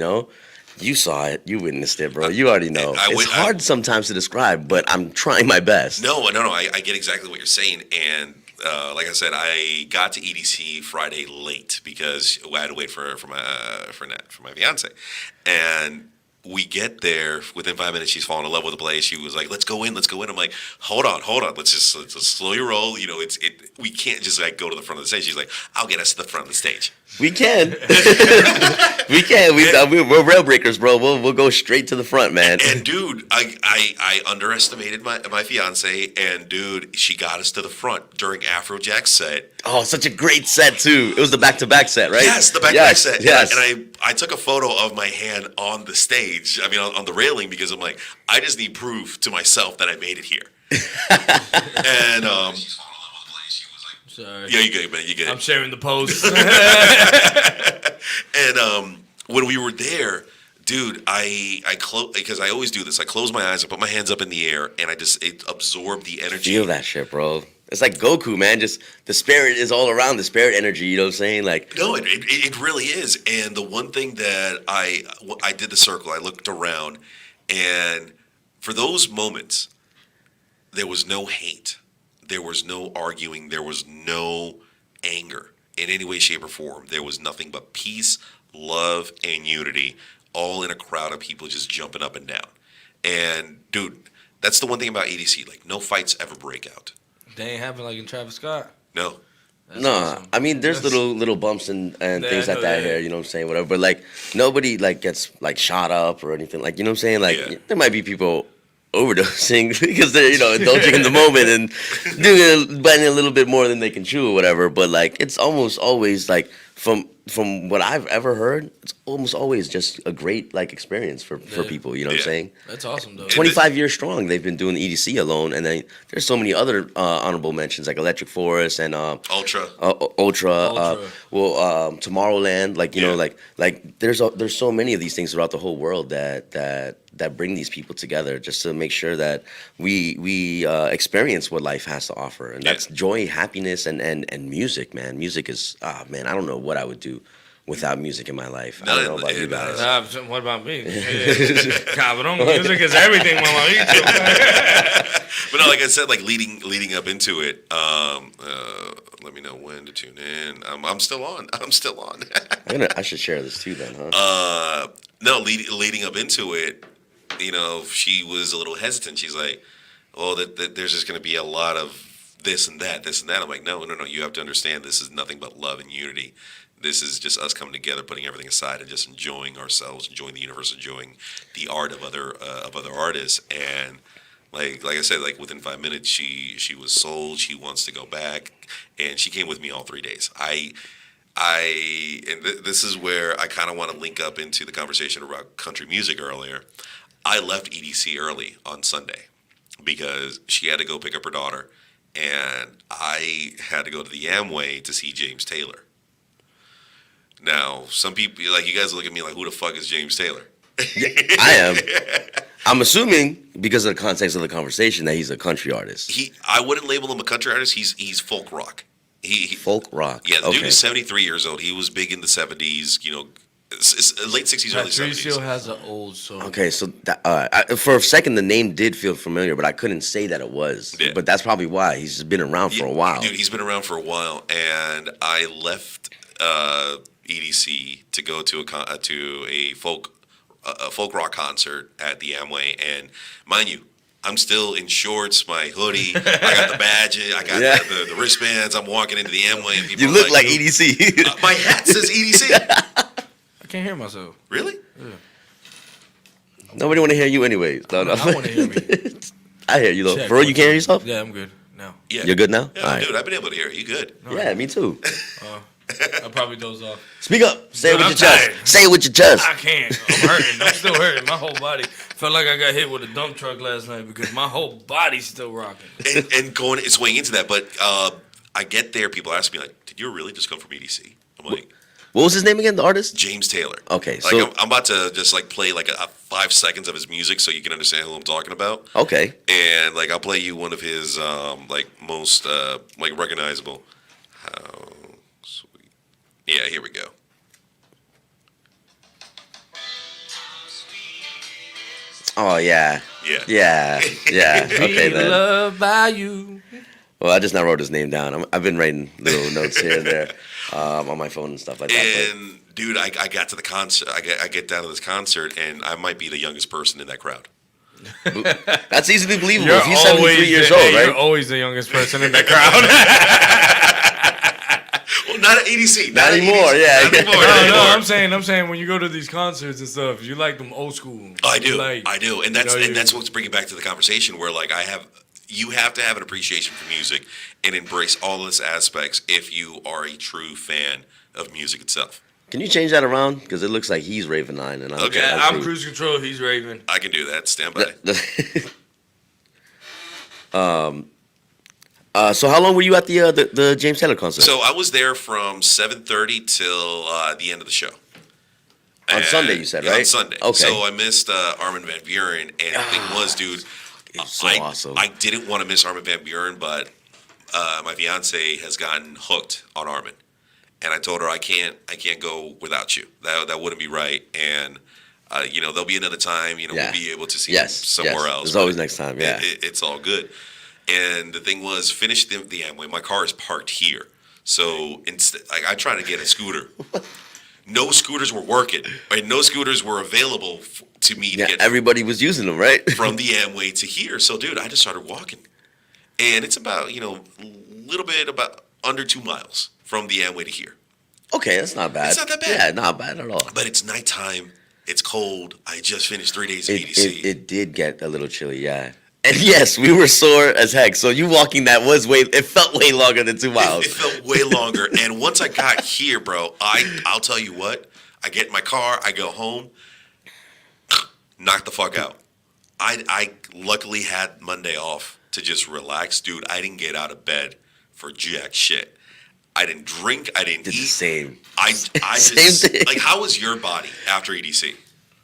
You saw it. You witnessed it, bro. You already know. It's hard sometimes to describe, but I'm trying my best. No. I get exactly what you're saying, and like I said, I got to EDC Friday late because I had to wait for my fiance, and we get there within 5 minutes. She's falling in love with the place. She was like, "Let's go in, let's go in." I'm like, "Hold on. Let's slow your roll. You know, we can't just like go to the front of the stage." She's like, "I'll get us to the front of the stage." We can. We can. We're rail breakers, bro. We'll go straight to the front, man. And dude, I underestimated my fiance, and dude, she got us to the front during Afrojack's set. Oh, such a great set too. It was the back-to-back set, right? Yes, the back set. Yes. And I took a photo of my hand on the stage. I mean, on the railing, because I'm like, I just need proof to myself that I made it here. And Sorry. yeah, you good, man. You good. I'm sharing the post. And when we were there, dude, I close, because I always do this. I close my eyes, I put my hands up in the air, and it absorbed the energy. Feel that shit, bro. It's like Goku, man. Just the spirit is all around. The spirit energy. You know what I'm saying? Like, No, it really is. And the one thing that I did the circle, I looked around, and for those moments, there was no hate, there was no arguing, there was no anger in any way, shape, or form. There was nothing but peace, love, and unity, all in a crowd of people just jumping up and down. And dude, that's the one thing about EDC. Like, no fights ever break out. They ain't happen like in Travis Scott. No. That's no, awesome. I mean, there's little bumps and things like that here. You know what I'm saying? Whatever. But like, nobody like gets like shot up or anything. Like, you know what I'm saying? Like, Yeah. there might be people overdosing because they're indulging in the moment and biting a little bit more than they can chew or whatever. But like, it's almost always like from what I've ever heard, it's almost always just a great like experience for people. You know what I'm saying? That's awesome though. 25 years strong, they've been doing the EDC alone, and then there's so many other honorable mentions like Electric Forest and Ultra. Ultra. Tomorrowland. Like you know, like there's so many of these things throughout the whole world that bring these people together just to make sure that we experience what life has to offer, and that's joy, happiness, and music. Man, music is man, I don't know what I would do without music in my life. I don't know about you guys. What about me? Cabrón, music is everything, mamacito. But no, like I said, like leading up into it, let me know when to tune in. I'm still on. I'm still on. I should share this too then, huh? No, leading up into it, she was a little hesitant. She's like, "Oh, that there's just going to be a lot of this and that." I'm like, no. You have to understand, this is nothing but love and unity. This is just us coming together, putting everything aside, and just enjoying ourselves, enjoying the universe, enjoying the art of other artists. And like I said, like within 5 minutes, she was sold. She wants to go back, and she came with me all 3 days. This is where I kind of want to link up into the conversation about country music earlier. I left EDC early on Sunday because she had to go pick up her daughter, and I had to go to the Amway to see James Taylor. Now, some people, like, you guys look at me like, who the fuck is James Taylor? I am. I'm assuming, because of the context of the conversation, that he's a country artist. I wouldn't label him a country artist. He's folk rock. Folk rock. Yeah, the dude is 73 years old. He was big in the 70s, late 60s, early 70s. Patricio has an old soul. Okay, so for a second, the name did feel familiar, but I couldn't say that it was. Yeah. But that's probably why. He's just been around for a while. Dude, he's been around for a while, and I left EDC to go to a folk rock concert at the Amway, and mind you, I'm still in shorts, my hoodie, I got the badge, I got the wristbands. I'm walking into the Amway, and people You look like EDC. My hat says EDC. I can't hear myself. Really? Yeah. Nobody want to hear you anyways. No. I want to hear me. I hear you though. Check, For real, you can't hear yourself? Yeah, I'm good now. Yeah. You're good now? Yeah, All right. dude, I've been able to hear you. You good? Yeah, me too. I probably doze off. Speak up. Say it with I'm your chest. tired. Say it with your chest. I can't. I'm hurting. I'm still hurting. My whole body felt like I got hit with a dump truck last night because my whole body's still rocking. And going, swaying into that, but I get there, people ask me like, "Did you really just come from EDC?" I'm like, What was his name again? The artist? James Taylor. Okay, like so I'm about to just like play like a 5 seconds of his music so you can understand who I'm talking about. okay. And like I'll play you one of his like most like recognizable. How sweet. Yeah, here we go. Oh yeah. Yeah. Yeah. Okay Be then. loved by you. Well, I just now wrote his name down. I've been writing little notes here and there on my phone and stuff like that. And dude, I got to the concert. I get down to this concert, and I might be the youngest person in that crowd. That's easily believable. You're He's 73 years old, right? You're always the youngest person in that crowd. Well, not at EDC. Not at anymore, EDC, yeah. Not anymore. No, not anymore. I'm saying when you go to these concerts and stuff, you like them old school. I do, Like, I do, and that's you know, and that's what's bringing back to the conversation where like you have to have an appreciation for music and embrace all its aspects if you are a true fan of music itself. Can you change that around? Because it looks like he's Raven 9. And I'm, Okay. Yeah, I'm Cruz. Cruise Control. He's Raven. I can do that. Stand by. So how long were you at the James Taylor concert? So I was there from 7:30 till the end of the show. On And- Sunday, you said, yeah, right? On Sunday. Okay. So I missed Armin van Buuren, and the thing was, dude, It was so I awesome. didn't want to miss Armin van Buuren, but my fiance has gotten hooked on Armin, and I told her I can't go without you. That wouldn't be right, and there'll be another time. Yeah. We'll be able to see Yes, him somewhere yes. else. There's always but next time, yeah. it's all good. And the thing was, finished the Amway. My car is parked here, so instead, I tried to get a scooter. No scooters were working, right? No scooters were available to me to Yeah, get everybody was using them, right? from the Amway to here. So, dude, I just started walking, and it's about little bit about under 2 miles from the Amway to here. Okay, that's not bad. It's not that bad. Yeah, not bad at all. But it's nighttime. It's cold. I just finished 3 days of EDC. It did get a little chilly, yeah. And yes, we were sore as heck. So you walking that it felt way longer than 2 miles. It felt way longer. And once I got here, bro, I'll tell you what. I get in my car. I go home. Knock the fuck out. I luckily had Monday off to just relax. Dude, I didn't get out of bed for jack shit. I didn't drink. I didn't Did eat. the same. I Same just thing. like, how was your body after EDC?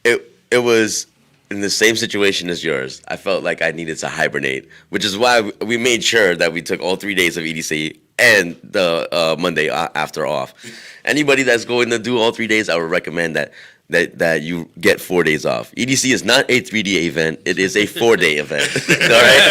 It was in the same situation as yours. I felt like I needed to hibernate, which is why we made sure that we took all 3 days of EDC and the Monday after off. Anybody that's going to do all 3 days, I would recommend that you get 4 days off. EDC is not a 3-day event; it is a 4-day event. All right.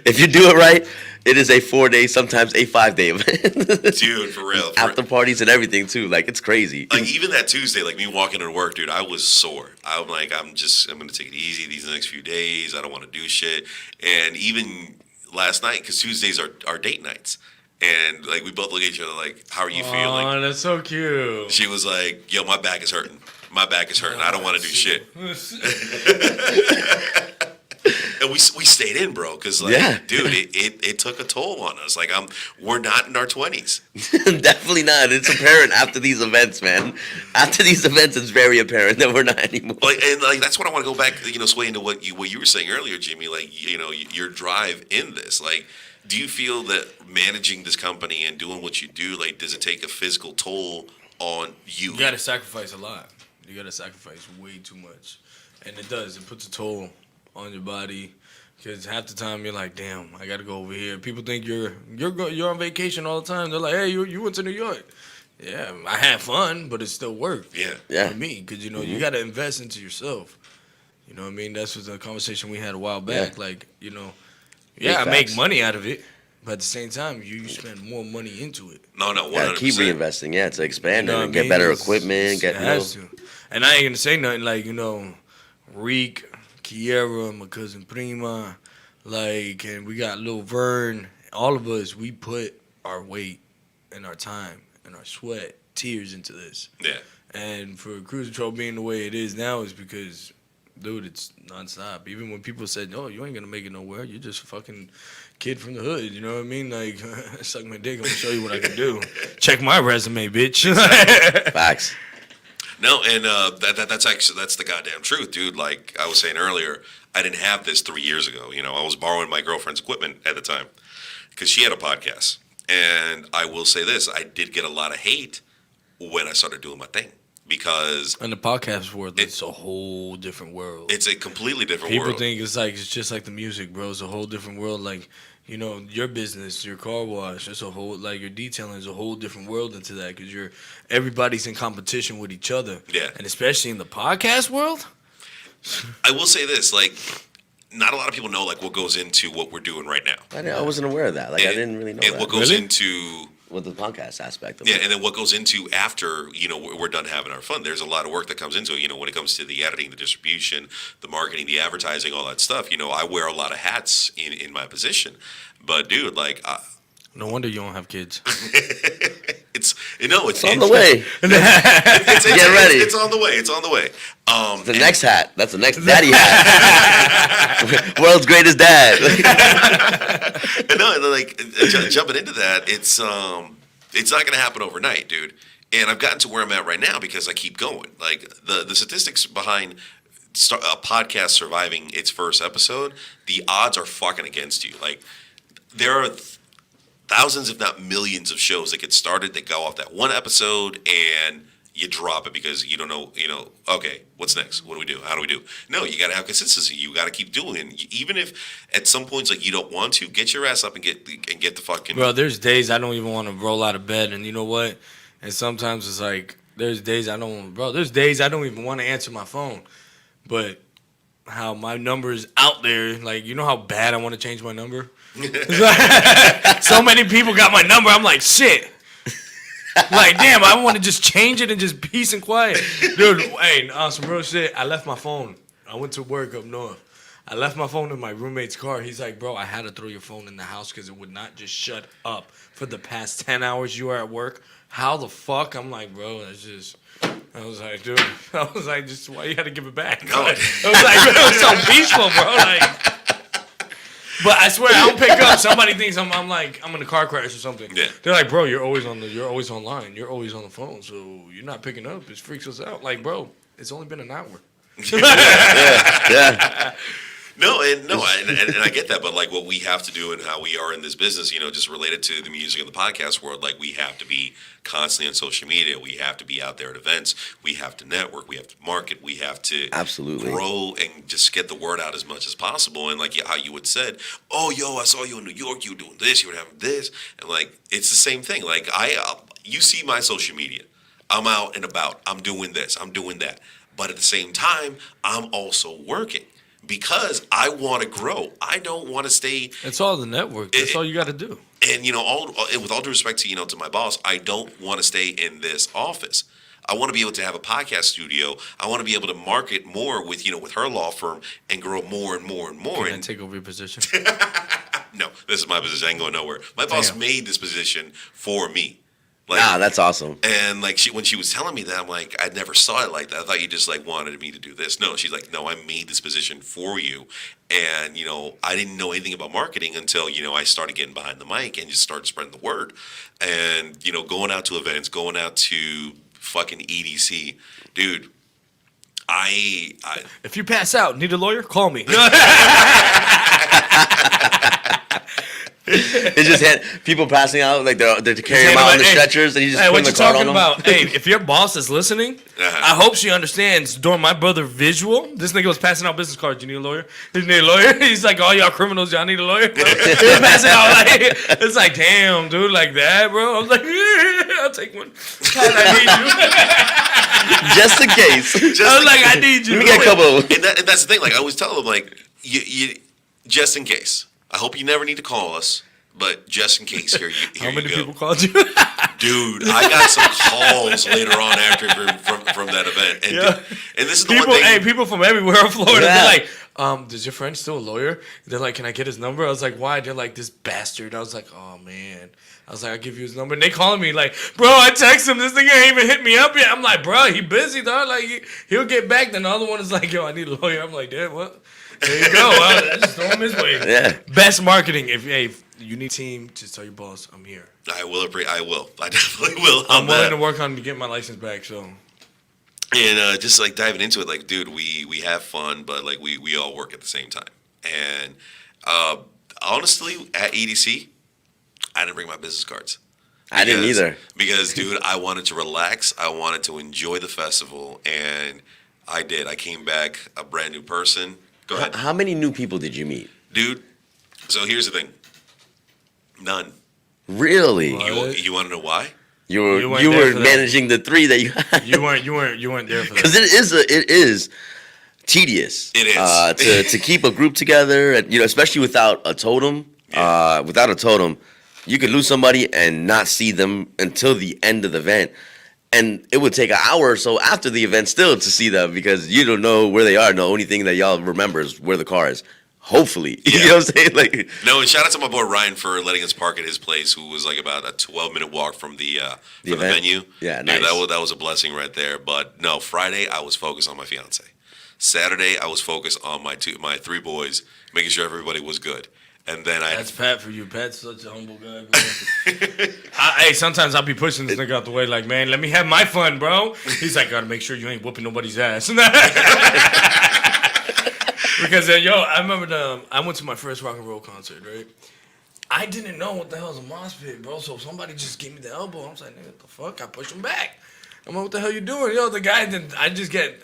If you do it right, it is a 4-day, sometimes a 5-day event. Dude, for real. After parties and everything too. Like, it's crazy. Like, even that Tuesday, like me walking to work, dude, I was sore. I'm like, I'm gonna take it easy these next few days. I don't want to do shit. And even last night, because Tuesdays are date nights, and like we both look at each other like, how are you feeling? Oh, that's so cute. She was like, yo, my back is hurting. My back is hurting. I don't want to do shit. And we stayed in, bro, because like, Yeah. dude, it took a toll on us. Like, we're not in our 20s. Definitely not. It's apparent after these events, man. After these events, it's very apparent that we're not anymore. Like, and like that's what I want to go back, sway into what you were saying earlier, Jimmy. Like, your drive in this. Like, do you feel that managing this company and doing what you do, like, does it take a physical toll on you? You got to sacrifice a lot. You got to sacrifice way too much, and it does. It puts a toll on your body, because half the time you're like, damn, I got to go over here. People think you're on vacation all the time. They're like, hey, you went to New York. Yeah, I had fun, but it still work. Yeah. For me, because you got to invest into yourself. You know what I mean? That's was a conversation we had a while back. Yeah. Like, Big I make facts. money out of it, but at the same time, you spend more money into it. No, 100%. Gotta keep reinvesting, to expand You know it what and I get mean? better It's- equipment. it has to. And I ain't gonna say nothing like, Reek, Kiera, my cousin Prima, like, and we got Lil Vern. All of us, we put our weight and our time and our sweat, tears into this. Yeah. And for Cruise Control being the way it is now is because, dude, it's nonstop. Even when people said, "Oh, you ain't gonna make it nowhere. You're just a fucking kid from the hood." You know what I mean? Like, suck my dick. I'm gonna show you what I can do. Check my resume, bitch. Facts. No, and that's the goddamn truth, dude. Like I was saying earlier, I didn't have this 3 years ago. I was borrowing my girlfriend's equipment at the time because she had a podcast. And I will say this, I did get a lot of hate when I started doing my thing because In the podcast world, it's a whole different world. it's a completely different People world. think it's just like the music, bro. It's a whole different world. Like, your business, your car wash, it's a whole, like, your detailing is a whole different world into that because everybody's in competition with each other. Yeah. And especially in the podcast world. I will say this, like, not a lot of people know like what goes into what we're doing right now. I wasn't aware of that. Like, I didn't really know and that. what goes Really? into With the podcast aspect of yeah, it. and then what goes into after we're done having our fun. There's a lot of work that comes into it. When it comes to the editing, the distribution, the marketing, the advertising, all that stuff. I wear a lot of hats in my position. But dude, like. No wonder you don't have kids. It's on the way. Get ready. It's on the way. It's on the way. The next hat. That's the next daddy hat. World's greatest dad. And no, like jumping into that, it's not going to happen overnight, dude. And I've gotten to where I'm at right now because I keep going. Like the statistics behind a podcast surviving its first episode, the odds are fucking against you. Like there are thousands, if not millions, of shows that get started that go off that one episode and you drop it because you don't know, okay, what's next? What do we do? How do we do? No, you got to have consistency. You got to keep doing it. Even if at some points like you don't want to, get your ass up and get the fucking. Bro, there's days I don't even want to roll out of bed, and you know what? And sometimes it's like there's days I don't even want to answer my phone, but how my number is out there, like you know how bad I want to change my number. So many people got my number. I'm like, shit. Like, damn, I want to just change it and just peace and quiet. Dude, hey, some real shit. I left my phone. I went to work up north. I left my phone in my roommate's car. He's like, bro, I had to throw your phone in the house because it would not just shut up for the past 10 hours you were at work. How the fuck? I'm like, bro, that's just... I was like, dude, just why you had to give it back? No. It was so peaceful, bro. Like... But I swear I don't pick up. Somebody thinks I'm in a car crash or something. Yeah. They're like, bro, you're always online, you're always on the phone, so you're not picking up. It freaks us out. Like, bro, it's only been an hour. Yeah. No, and I get that, but like what we have to do and how we are in this business, just related to the music and the podcast world, like we have to be constantly on social media. We have to be out there at events. We have to network. We have to market. We have to Absolutely grow and just get the word out as much as possible. And like how you had said, oh, yo, I saw you in New York. You were doing this. You were having this. And like it's the same thing. Like you see my social media. I'm out and about. I'm doing this. I'm doing that. But at the same time, I'm also working. Because I want to grow. I don't want to stay. It's all the network. That's all you got to do. And with all due respect to to my boss, I don't want to stay in this office. I want to be able to have a podcast studio. I want to be able to market more with with her law firm and grow more and more and more. And take over your position. No, this is my position. I ain't going nowhere. My boss made this position for me. Like, that's awesome. And like when she was telling me that, I'm like, I never saw it like that. I thought you just like wanted me to do this. No, she's like, no, I made this position for you. And I didn't know anything about marketing until I started getting behind the mic and just started spreading the word. And going out to events, going out to fucking EDC, dude. I If you pass out, need a lawyer, call me. It just had people passing out, like they're carrying them out on the stretchers, and he just putting the card on them. About? Hey, if your boss is listening, I hope she understands. During my brother visual, this nigga was passing out business cards. You need a lawyer? You need a lawyer? He's like, all y'all criminals, y'all need a lawyer? He was passing out like, it's like, damn, dude, like that, bro. I was like, yeah, I'll take one. I need you. Just in case. I was like, I need you. Let me get a couple. And that's the thing. Like I always tell them, like, you just in case. I hope you never need to call us, but just in case, here you go. How many people called you? Dude, I got some calls later on after from that event, and this is the one thing. Hey, people from everywhere in Florida, they're like, "Does your friend still a lawyer?" They're like, "Can I get his number?" I was like, "Why?" They're like, "This bastard." I was like, "Oh man." I was like, "I'll give you his number." And they calling me like, "Bro, I text him. This nigga ain't even hit me up yet." I'm like, "Bro, he busy, dog. Like he'll get back." Then the other one is like, "Yo, I need a lawyer." I'm like, "Damn, what?" There you go. I just throw him his way. Yeah. Best marketing. If you need a team, just tell your boss I'm here. I will. I definitely will. I'm willing to work on to get my license back. So. And just like diving into it, like, dude, we have fun, but like we all work at the same time. And honestly, at EDC, I didn't bring my business cards. I didn't either. Because, dude, I wanted to relax. I wanted to enjoy the festival, and I did. I came back a brand new person. Go ahead. How many new people did you meet? Dude, so here's the thing. None. Really? You want to know why? You were managing the three that you had. You weren't there for that. Because it is tedious. It is. To keep a group together, and especially without a totem. Without a totem, you could lose somebody and not see them until the end of the event. And it would take an hour or so after the event still to see them because you don't know where they are. The only thing that y'all remember is where the car is. Hopefully. Yeah. You know what I'm saying? Like, no, and shout out to my boy Ryan for letting us park at his place, who was like about a 12-minute walk from the venue. Yeah, Dude, nice. that was a blessing right there. But no, Friday I was focused on my fiance. Saturday I was focused on my 3 boys, making sure everybody was good. And then That's Pat for you. Pat's such a humble guy, bro. Hey, sometimes I'll be pushing this nigga out the way, like, man, let me have my fun, bro. He's like, gotta make sure you ain't whooping nobody's ass. Because I remember I went to my first rock and roll concert, right? I didn't know what the hell's a mosh pit, bro. So somebody just gave me the elbow. I was like, nigga, what the fuck? I pushed him back. I'm like, what the hell you doing? The guy,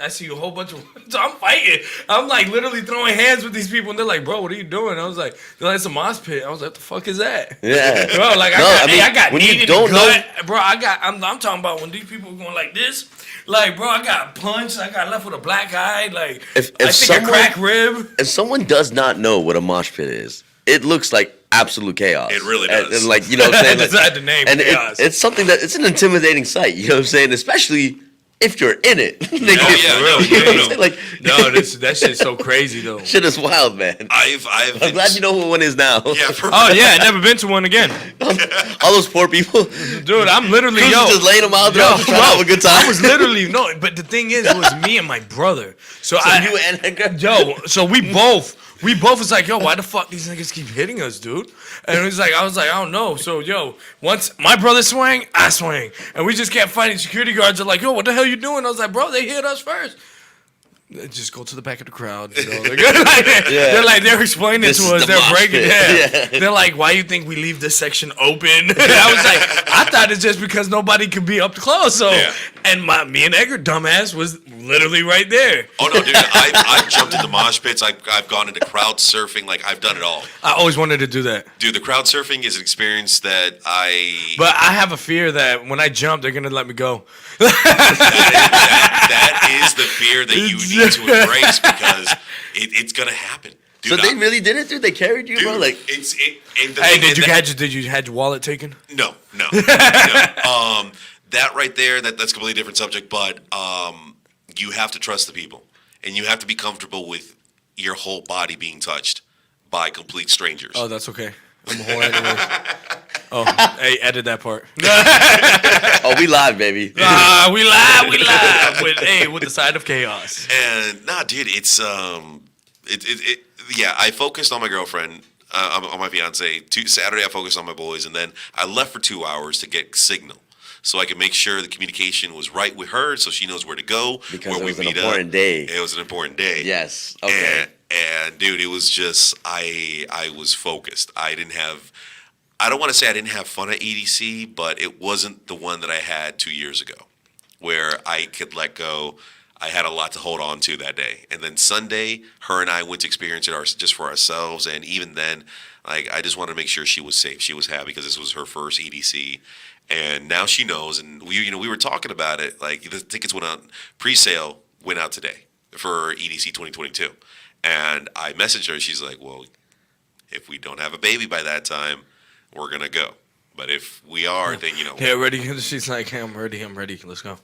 I see a whole bunch of, so I'm fighting. I'm like literally throwing hands with these people, and they're like, bro, what are you doing? I was like, it's a mosh pit. I was like, what the fuck is that? yeah. Bro, like, I got when kneed you in don't the gut. know, Bro, I'm talking about when these people are going like this. Like, bro, I got punched. I got left with a black eye. Like, if I think a crack rib. If someone does not know what a mosh pit is, it looks like absolute chaos. It really does. And like, you know what I'm saying? I just had the name and chaos. it's something it's an intimidating sight. You know what I'm saying? Especially if you're in it. Oh, yeah, no. Like, No, that shit's so crazy though. shit is wild, man. I'm glad you know what one is now. Yeah, Oh yeah, I never been to one again, All those poor people. dude. I'm literally Cruz is just laying them out there trying to have a good time. I was literally but the thing is, it was me and my brother. So you and Edgar? so we both was like, yo, why the fuck these niggas keep hitting us, dude? And I was like, I don't know. So, once my brother swang, I swang. And we just kept fighting. Security guards are like, yo, what the hell you doing? I was like, bro, they hit us first. They just go to the back of the crowd. They're explaining This to is us. the They're mosh breaking pit. it. Yeah. They're like, why you think we leave this section open? I was like, I thought it's just because nobody could be up close. So, and me and Edgar, dumbass, was literally right there. Oh no, dude! I've jumped into mosh pits. I've gone into crowd surfing. Like I've done it all. I always wanted to do that. Dude, the crowd surfing is an experience that But I have a fear that when I jump, they're gonna let me go. that is the fear that you need to embrace because it's gonna happen. Dude, So they really did it, dude? They carried you, dude, bro? Like, Hey, did you had your wallet taken? No. That right there, that's a completely different subject. But you have to trust the people, and you have to be comfortable with your whole body being touched by complete strangers. Oh, that's okay. I'm a whore anyway. Oh, hey, edit that part. oh, we live, baby. We live with the side of chaos. And nah, dude, it's yeah. I focused on my girlfriend, on my fiance. Saturday, I focused on my boys, and then I left for 2 hours to get signal, so I could make sure the communication was right with her, so she knows where to go, Because where it was we an meet important up. day. It was an important day. Yes. Okay. And dude, it was just I was focused. I don't want to say I didn't have fun at EDC, but it wasn't the one that I had 2 years ago, where I could let go. I had a lot to hold on to that day. And then Sunday, her and I went to experience it just for ourselves. And even then, like, I just wanted to make sure she was safe. She was happy because this was her first EDC. And now she knows. And we were talking about it. Like, the tickets went out, pre-sale went out today for EDC 2022. And I messaged her. She's like, well, if we don't have a baby by that time, we're going to go. But if we are, then, Yeah, ready? She's like, hey, I'm ready. Let's go.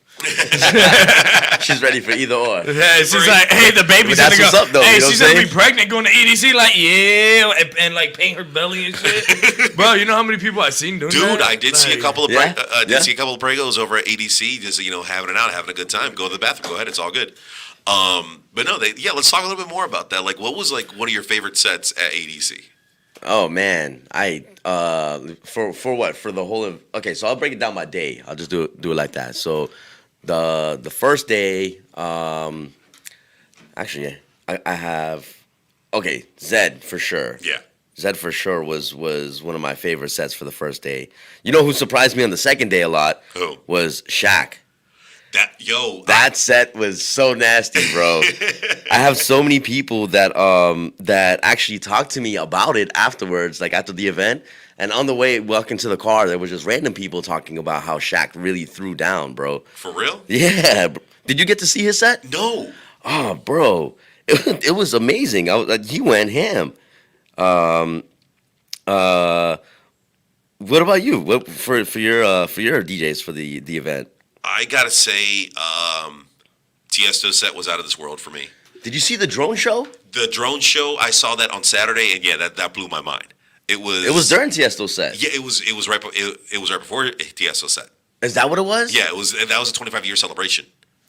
She's ready for either or. Yeah, she's like, hey, the baby's But that's gonna go. what's up, though, Hey, you know she's what I'm gonna be saying? pregnant going to EDC, like, yeah, and like paint her belly and shit. Bro, you know how many people I've seen doing that? dude, I did see a couple of Yeah, see a couple of pregos over at EDC, just having it out, having a good time. Go to the bathroom, go ahead, it's all good. But no, let's talk a little bit more about that. Like, what was like one of your favorite sets at EDC? Oh man, for what? For the whole of, okay, so I'll break it down by day. I'll just do it like that. So the first day, actually I have, okay, Zed for sure. Yeah. Zed for sure was one of my favorite sets for the first day. You know who surprised me on the second day a lot? Who? Was Shaq. That Set was so nasty, bro. I have so many people that actually talked to me about it afterwards, like after the event. And on the way walking to the car, there was just random people talking about how Shaq really threw down, bro. For real? Yeah. Did you get to see his set? No. Oh, bro. it was amazing. He went ham. What about you? What for your DJs for the event? I gotta say, Tiesto's set was out of this world for me. Did you see the drone show? The drone show, I saw that on Saturday, and yeah, that blew my mind. It was during Tiesto's set. Yeah, it was right. It was right before Tiesto's set. Is that what it was? Yeah, it was. That was a 25-year celebration.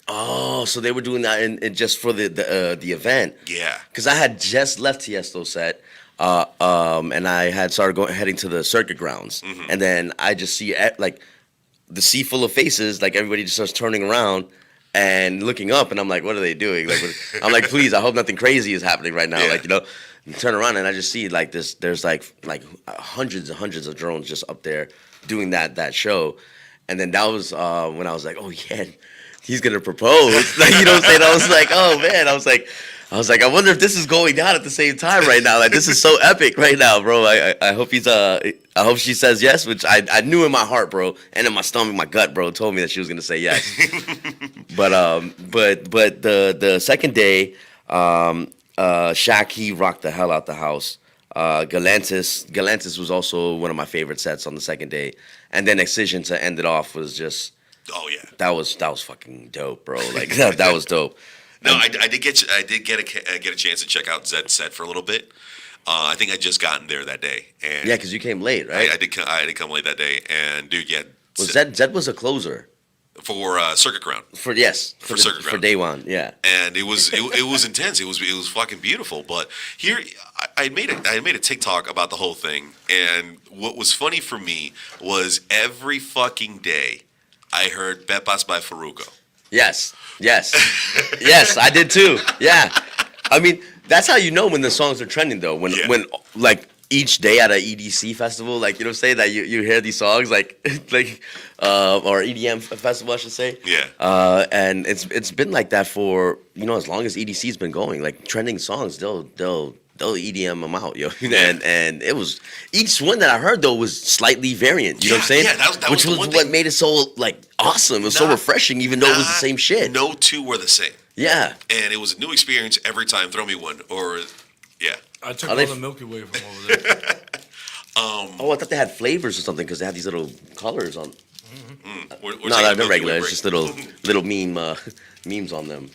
Oh, so they were doing that in just for the event. Yeah. Because I had just left Tiesto's set, and I had started heading to the circuit grounds, and then I just see like the sea full of faces, like everybody just starts turning around and looking up, and I'm like, what are they doing? Like, I'm like, please, I hope nothing crazy is happening right now. Yeah. Like, you know, and turn around and I just see like this. There's like hundreds and hundreds of drones just up there doing that show, and then that was when I was like, oh yeah, he's gonna propose. Like, you know what I'm saying? I was like, oh man, I was like, I wonder if this is going down at the same time right now. Like, this is so epic right now, bro. I hope I hope she says yes, which I knew in my heart, bro, and in my stomach, my gut, bro, told me that she was gonna say yes. but the second day, Shaq, he rocked the hell out the house. Galantis was also one of my favorite sets on the second day, and then Excision to end it off was just. Oh yeah. That was fucking dope, bro. Like that was dope. No, I did get a chance to check out Zed's set for a little bit. I think I just gotten there that day, and yeah, because you came late, right? I did come late that day, and dude, yeah. Zed was a closer for Circuit Ground. For Circuit Ground for day one, yeah. And it was intense. It was fucking beautiful. But here, I made a TikTok about the whole thing, and what was funny for me was every fucking day I heard Pepas by Farruko. Yes, I did too. Yeah, I mean that's how you know when the songs are trending though. When like each day at a EDC festival, like you know, say that you hear these songs like or EDM festival, I should say. Yeah. And it's been like that for as long as EDC's been going. Like trending songs, they'll EDM them out, yo. And it was each one that I heard though was slightly variant. You know what I'm saying? Yeah, that which was what made it so like awesome. It was so refreshing, even though it was the same shit. No two were the same. Yeah. And it was a new experience every time. Throw me one, or yeah. I took all the Milky Way from over there. I thought they had flavors or something because they had these little colors on. No, they're regular. It's just little memes on them.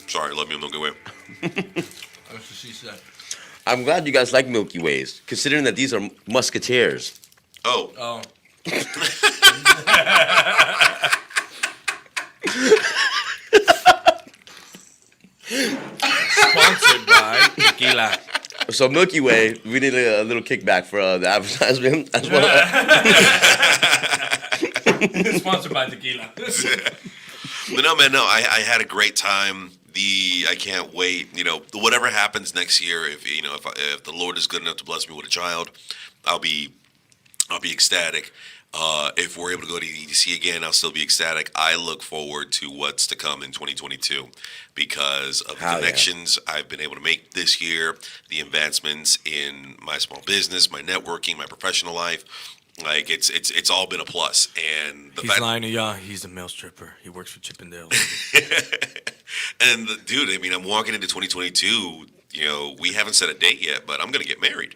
Sorry, love me Milky Way. That's what she said. I'm glad you guys like Milky Ways, considering that these are musketeers. Oh. Sponsored by tequila. So Milky Way, we need a little kickback for the advertisement as well. Sponsored by tequila. But no, man, I had a great time. I can't wait. Whatever happens next year, if the Lord is good enough to bless me with a child, I'll be ecstatic. If we're able to go to EDC again, I'll still be ecstatic. I look forward to what's to come in 2022 because of the connections I've been able to make this year, the advancements in my small business, my networking, my professional life. Like it's all been a plus. And he's lying to y'all. He's a male stripper. He works for Chippendale. And dude, I mean, I'm walking into 2022. We haven't set a date yet, but I'm gonna get married.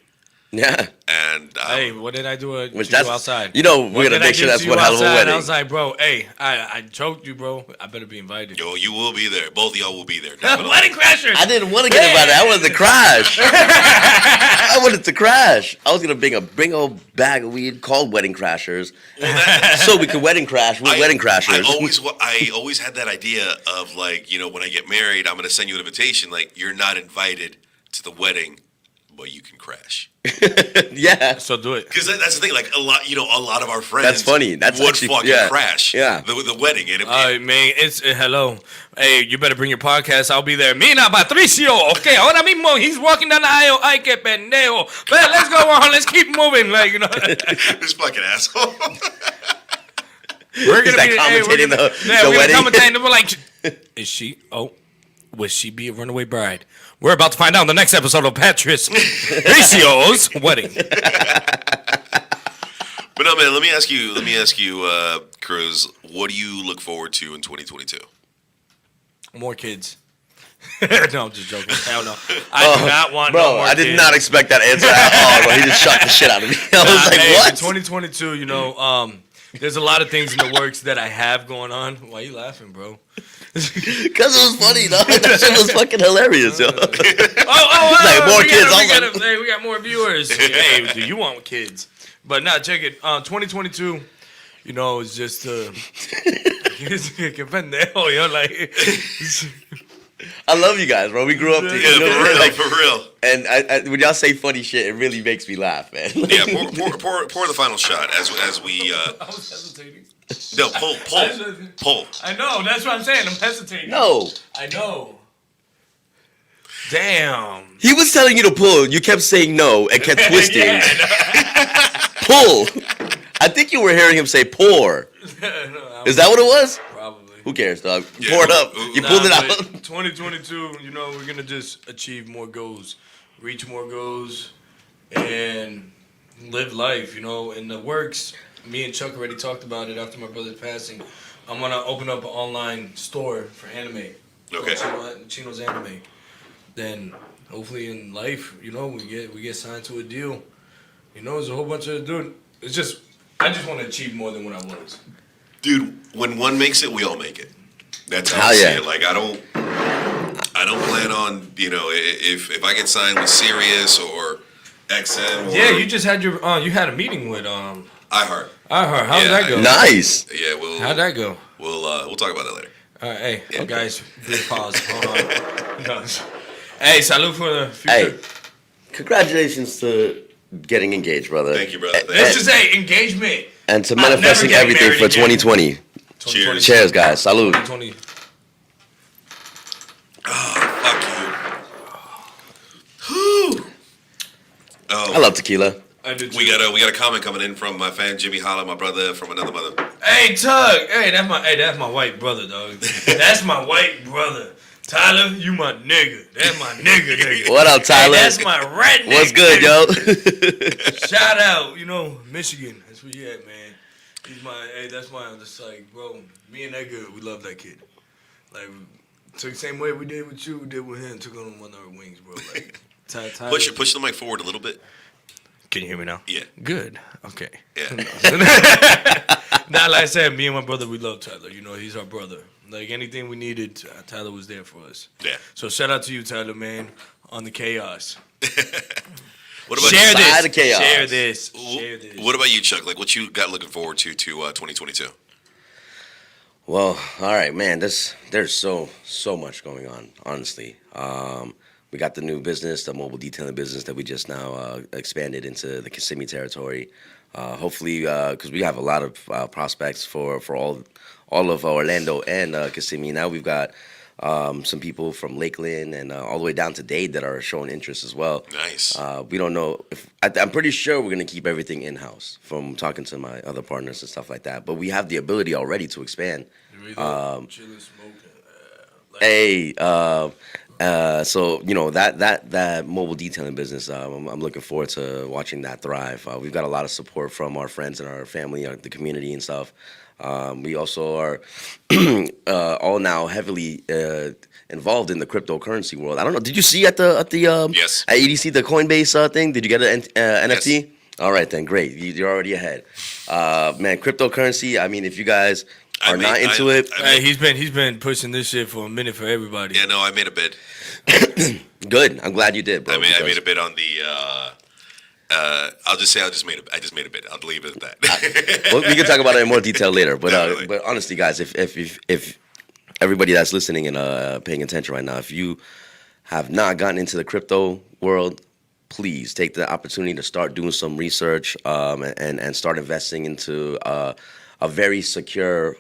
Yeah. And hey, what did I do outside? We're gonna make sure that's one hell of a wedding. I was like, bro, hey, I joked you, bro. I better be invited. Yo, you will be there. Both of y'all will be there. Wedding crashers. I didn't want to get invited. I wanted to crash. I wanted to crash. I was gonna bring a big old bag of weed called Wedding Crashers, so we could wedding crash with Wedding Crashers. I always had that idea of like, when I get married, I'm gonna send you an invitation. Like, you're not invited to the wedding, but you can crash. Yeah. So do it. Because that's the thing. Like a lot of our friends. That's funny. That's would actually, fucking crash. Yeah. The wedding. And man, it's hello. Hey, you better bring your podcast. I'll be there. Mira, Patricio. Okay, ahora mismo he's walking down the aisle. Ay, que pendejo. But let's go on. Let's keep moving. Like this fucking asshole. We're gonna be commentating the wedding. Commentating. We're like, is she? Oh, will she be a runaway bride? We're about to find out in the next episode of Patricio's wedding. But no, man. Let me ask you, Cruz. What do you look forward to in 2022? More kids. No, I'm just joking. Hell no. I do not want bro, no more I did kids. not expect that answer at all, bro. He just shocked the shit out of me. I was like, hey, what? for 2022, you know, there's a lot of things in the works that I have going on. Why you laughing, bro? Because it was funny, dog. That shit was fucking hilarious, yo. Oh, Like, more kids. I was like, we got more viewers. Hey, do you want kids? But nah, check it. 2022, you know, it's just que pendejo, yo, like. I love you guys, bro. We grew up together. Yeah, You know, for real, like, for real. and I, when y'all say funny shit, it really makes me laugh, man. Yeah, pour the final shot as we. I was hesitating. No, pull. I know. That's what I'm saying. I'm hesitating. No. I know. Damn. He was telling you to pull. You kept saying no and kept twisting. Yeah, Pull. I think you were hearing him say pour. no, Is that what it was? probably. Who cares, dog? Yeah, Pour it up. You pulled it out. 2022, you know, we're gonna just achieve more goals, reach more goals, and live life. You know, in the works. Me and Chuck already talked about it after my brother's passing. I'm gonna open up an online store for anime. Okay. Chino's Anime. Then hopefully in life, you know, we get signed to a deal. You know, there's a whole bunch of It's just I just want to achieve more than what I was. Dude, when one makes it, we all make it. That's how Hell I see yeah. it. Like I don't plan on, you know, if I get signed with Sirius or XM or Yeah, you just had you had a meeting with iHeart. I heard. How did Yeah, that go? Nice. Yeah, How'd that go? we'll talk about that later. All right, hey, guys, big pause. Hold on. No. Hey, salute for the future. Hey, congratulations to getting engaged, brother. Thank you, brother. Let's just say engagement. And to I'll never manifesting get everything married for again. 2020. 2020. Cheers, guys. Salute. 2020. Fuck you. Oh, I love tequila. I did too. we got a comment coming in from my fan Jimmy Holla, my brother from another mother. Hey, Tug. Hey, that's my white brother, dog. That's my white brother. Tyler, you my nigga. That's my nigga. What up, Tyler? Hey, that's my redneck. What's good, nigga. yo? Shout out, you know, Michigan. That's where you at, man. He's my, hey, that's my, just like, bro, me and Edgar, we love that kid. Like, took the same way we did with you, we did with him, took on one of our wings, bro. Like, Tyler. Push the mic forward a little bit. Can you hear me now? Yeah. Good. Okay. Yeah. Now, like I said, me and my brother, we love Tyler. You know, he's our brother. Like, anything we needed, Tyler was there for us. Yeah. So, shout out to you, Tyler, man, on the chaos. What about Share you? this. Side of chaos. Share this. Share this. What about you, Chuck? Like, what you got looking forward to 2022? Well, all right, man. There's so much going on. Honestly, we got the new business, the mobile detailing business that we just now expanded into the Kissimmee territory. Hopefully, because we have a lot of prospects for all of Orlando and Kissimmee. Now we've got some people from Lakeland and all the way down to Dade that are showing interest as well. Nice. We don't know if I'm pretty sure we're gonna keep everything in house from talking to my other partners and stuff like that. But we have the ability already to expand. Chilling, smoking. Hey, so you know that mobile detailing business. I'm looking forward to watching that thrive. We've got a lot of support from our friends and our family, the community and stuff. We also are all now heavily involved in the cryptocurrency world. I don't know. Did you see at the Yes. at EDC the Coinbase thing? Did you get an NFT? Yes. All right then, great. You're already ahead. Man, cryptocurrency. I mean, if you guys are not into it, Hey, he's been pushing this shit for a minute for everybody. Yeah, no, I made a bid. good. I'm glad you did, bro. I made because- a bid on the. I'll just say I just made a bid. I'll leave it at that. Well, we can talk about it in more detail later. But Definitely. but honestly, guys, if everybody that's listening and paying attention right now, if you have not gotten into the crypto world, please take the opportunity to start doing some research and start investing into a very secure,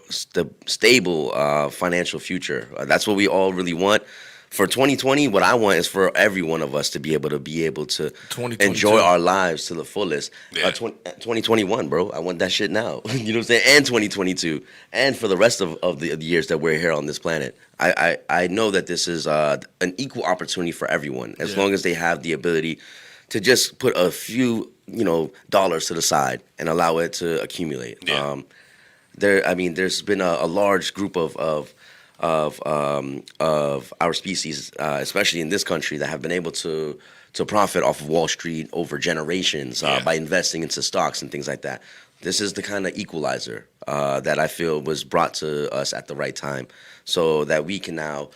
stable financial future. That's what we all really want. For 2020, what I want is for every one of us to be able to 2022. enjoy our lives to the fullest. Yeah. 2021, bro. I want that shit now. You know what I'm saying? And 2022. And for the rest of the years that we're here on this planet. I know that this is an equal opportunity for everyone, as long as they have the ability to just put a few, dollars to the side and allow it to accumulate. Yeah. There's been a large group of of our species, especially in this country, that have been able to profit off of Wall Street over generations by investing into stocks and things like that. This is the kind of equalizer that I feel was brought to us at the right time, so that we can now,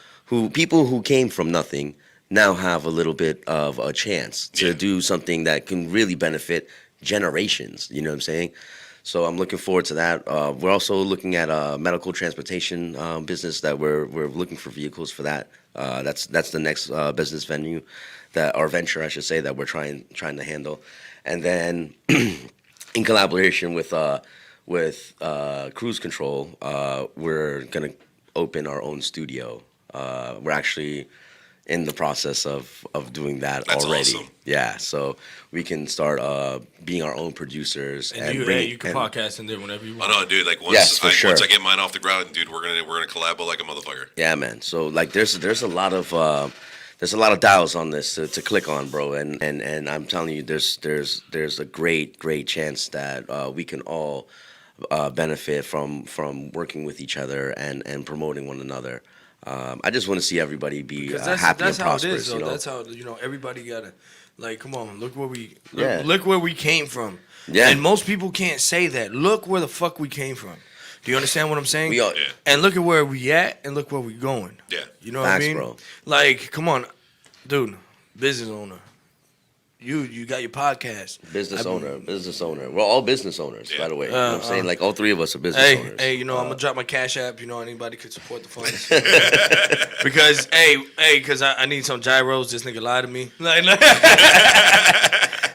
people who came from nothing now have a little bit of a chance to do something that can really benefit generations. You know what I'm saying? So I'm looking forward to that. We're also looking at a medical transportation business that we're looking for vehicles for that. That's the next business venue venture, I should say, that we're trying to handle. And then in collaboration with Cruise Control, we're gonna open our own studio. We're actually in the process of doing that. That's already. Awesome. Yeah, so we can start being our own producers. And you can podcast in there whenever you want. I know, dude. Like once I get mine off the ground, dude, we're gonna collab like a motherfucker. Yeah, man. So like, there's a lot of dials on this to click on, bro. And I'm telling you, there's a great chance that we can all benefit from working with each other and promoting one another. I just want to see everybody be happy and prosperous. How it is, you know? That's how everybody gotta, like, come on, look where we came from. Yeah. And most people can't say that. Look where the fuck we came from. Do you understand what I'm saying? We are, And look at where we at, and look where we going. Yeah. You know what I mean? Bro. Like, come on, dude, business owner. You got your podcast. Business owner. We're all business owners, by the way. You know what I'm saying? Like, all three of us are business owners. Hey, I'm going to drop my Cash App. Anybody could support the funds. Because, because I need some gyros. This nigga lied to me.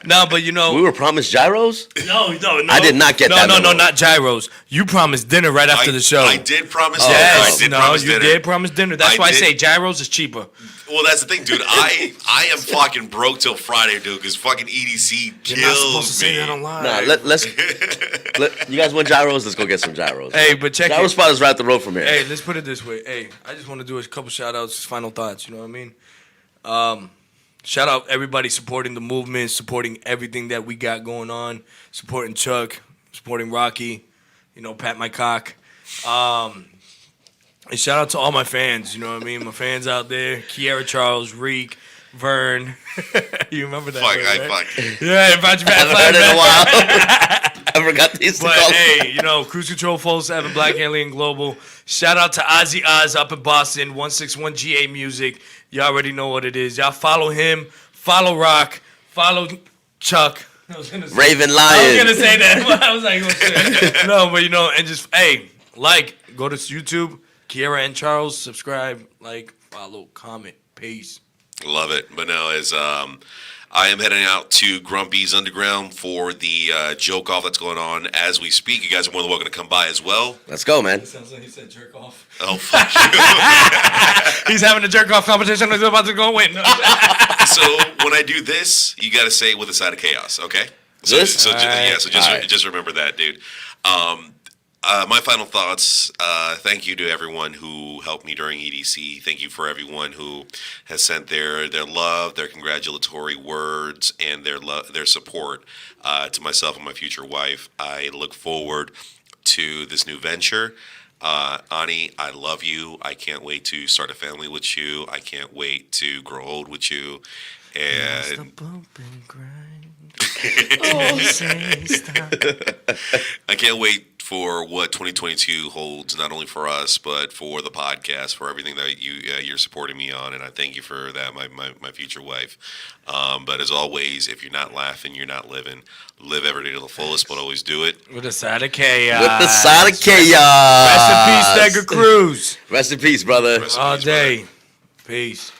No, but we were promised gyros? No. I did not get that. No, not gyros. You promised dinner right after the show. I did promise dinner. Yes, you did promise dinner. That's why I say gyros is cheaper. Well, that's the thing, dude. I am fucking broke till Friday, dude, because fucking EDC kills me. You're not supposed to say that online. Nah, let's you guys want gyros? Let's go get some gyros. Hey, but check Gyro spot is right up the road from here. Hey, let's put it this way. Hey, I just want to do a couple shout-outs, final thoughts, you know what I mean? Shout out everybody supporting the movement, supporting everything that we got going on, supporting Chuck, supporting Rocky, pat my cock. And shout out to all my fans, you know what I mean? My fans out there, Kiara Charles, Reek, Vern. You remember that? Fuck. Yeah, about you back. I haven't heard it in a while. I forgot these. But hey, CruzControl407, Black Alien Global. Shout out to Ozzy Oz up in Boston, 161 GA Music. You already know what it is. Y'all follow him, follow Rock, follow Chuck. Raven Lion. I was gonna say that. I was like, oh, shit. No, but and just go to YouTube. Kiara and Charles, subscribe, follow, comment, peace. Love it. But no, as I am heading out to Grumpy's Underground for the joke off that's going on as we speak. You guys are more than welcome to come by as well. Let's go, man. It sounds like he said jerk off. Oh, fuck you. He's having a jerk off competition. He's about to go win. So when I do this, you got to say it with a side of chaos, okay? Just remember that, dude. My final thoughts, thank you to everyone who helped me during EDC. Thank you for everyone who has sent their love, their congratulatory words, and their support to myself and my future wife. I look forward to this new venture. Ani, I love you. I can't wait to start a family with you. I can't wait to grow old with you. And I can't wait for what 2022 holds, not only for us, but for the podcast, for everything that you're supporting me on, and I thank you for that, my future wife. But as always, if you're not laughing, you're not living. Live every day to the fullest, but always do it with a side of chaos. Rest in peace, Edgar Cruz. Rest in peace, brother. All day. Peace.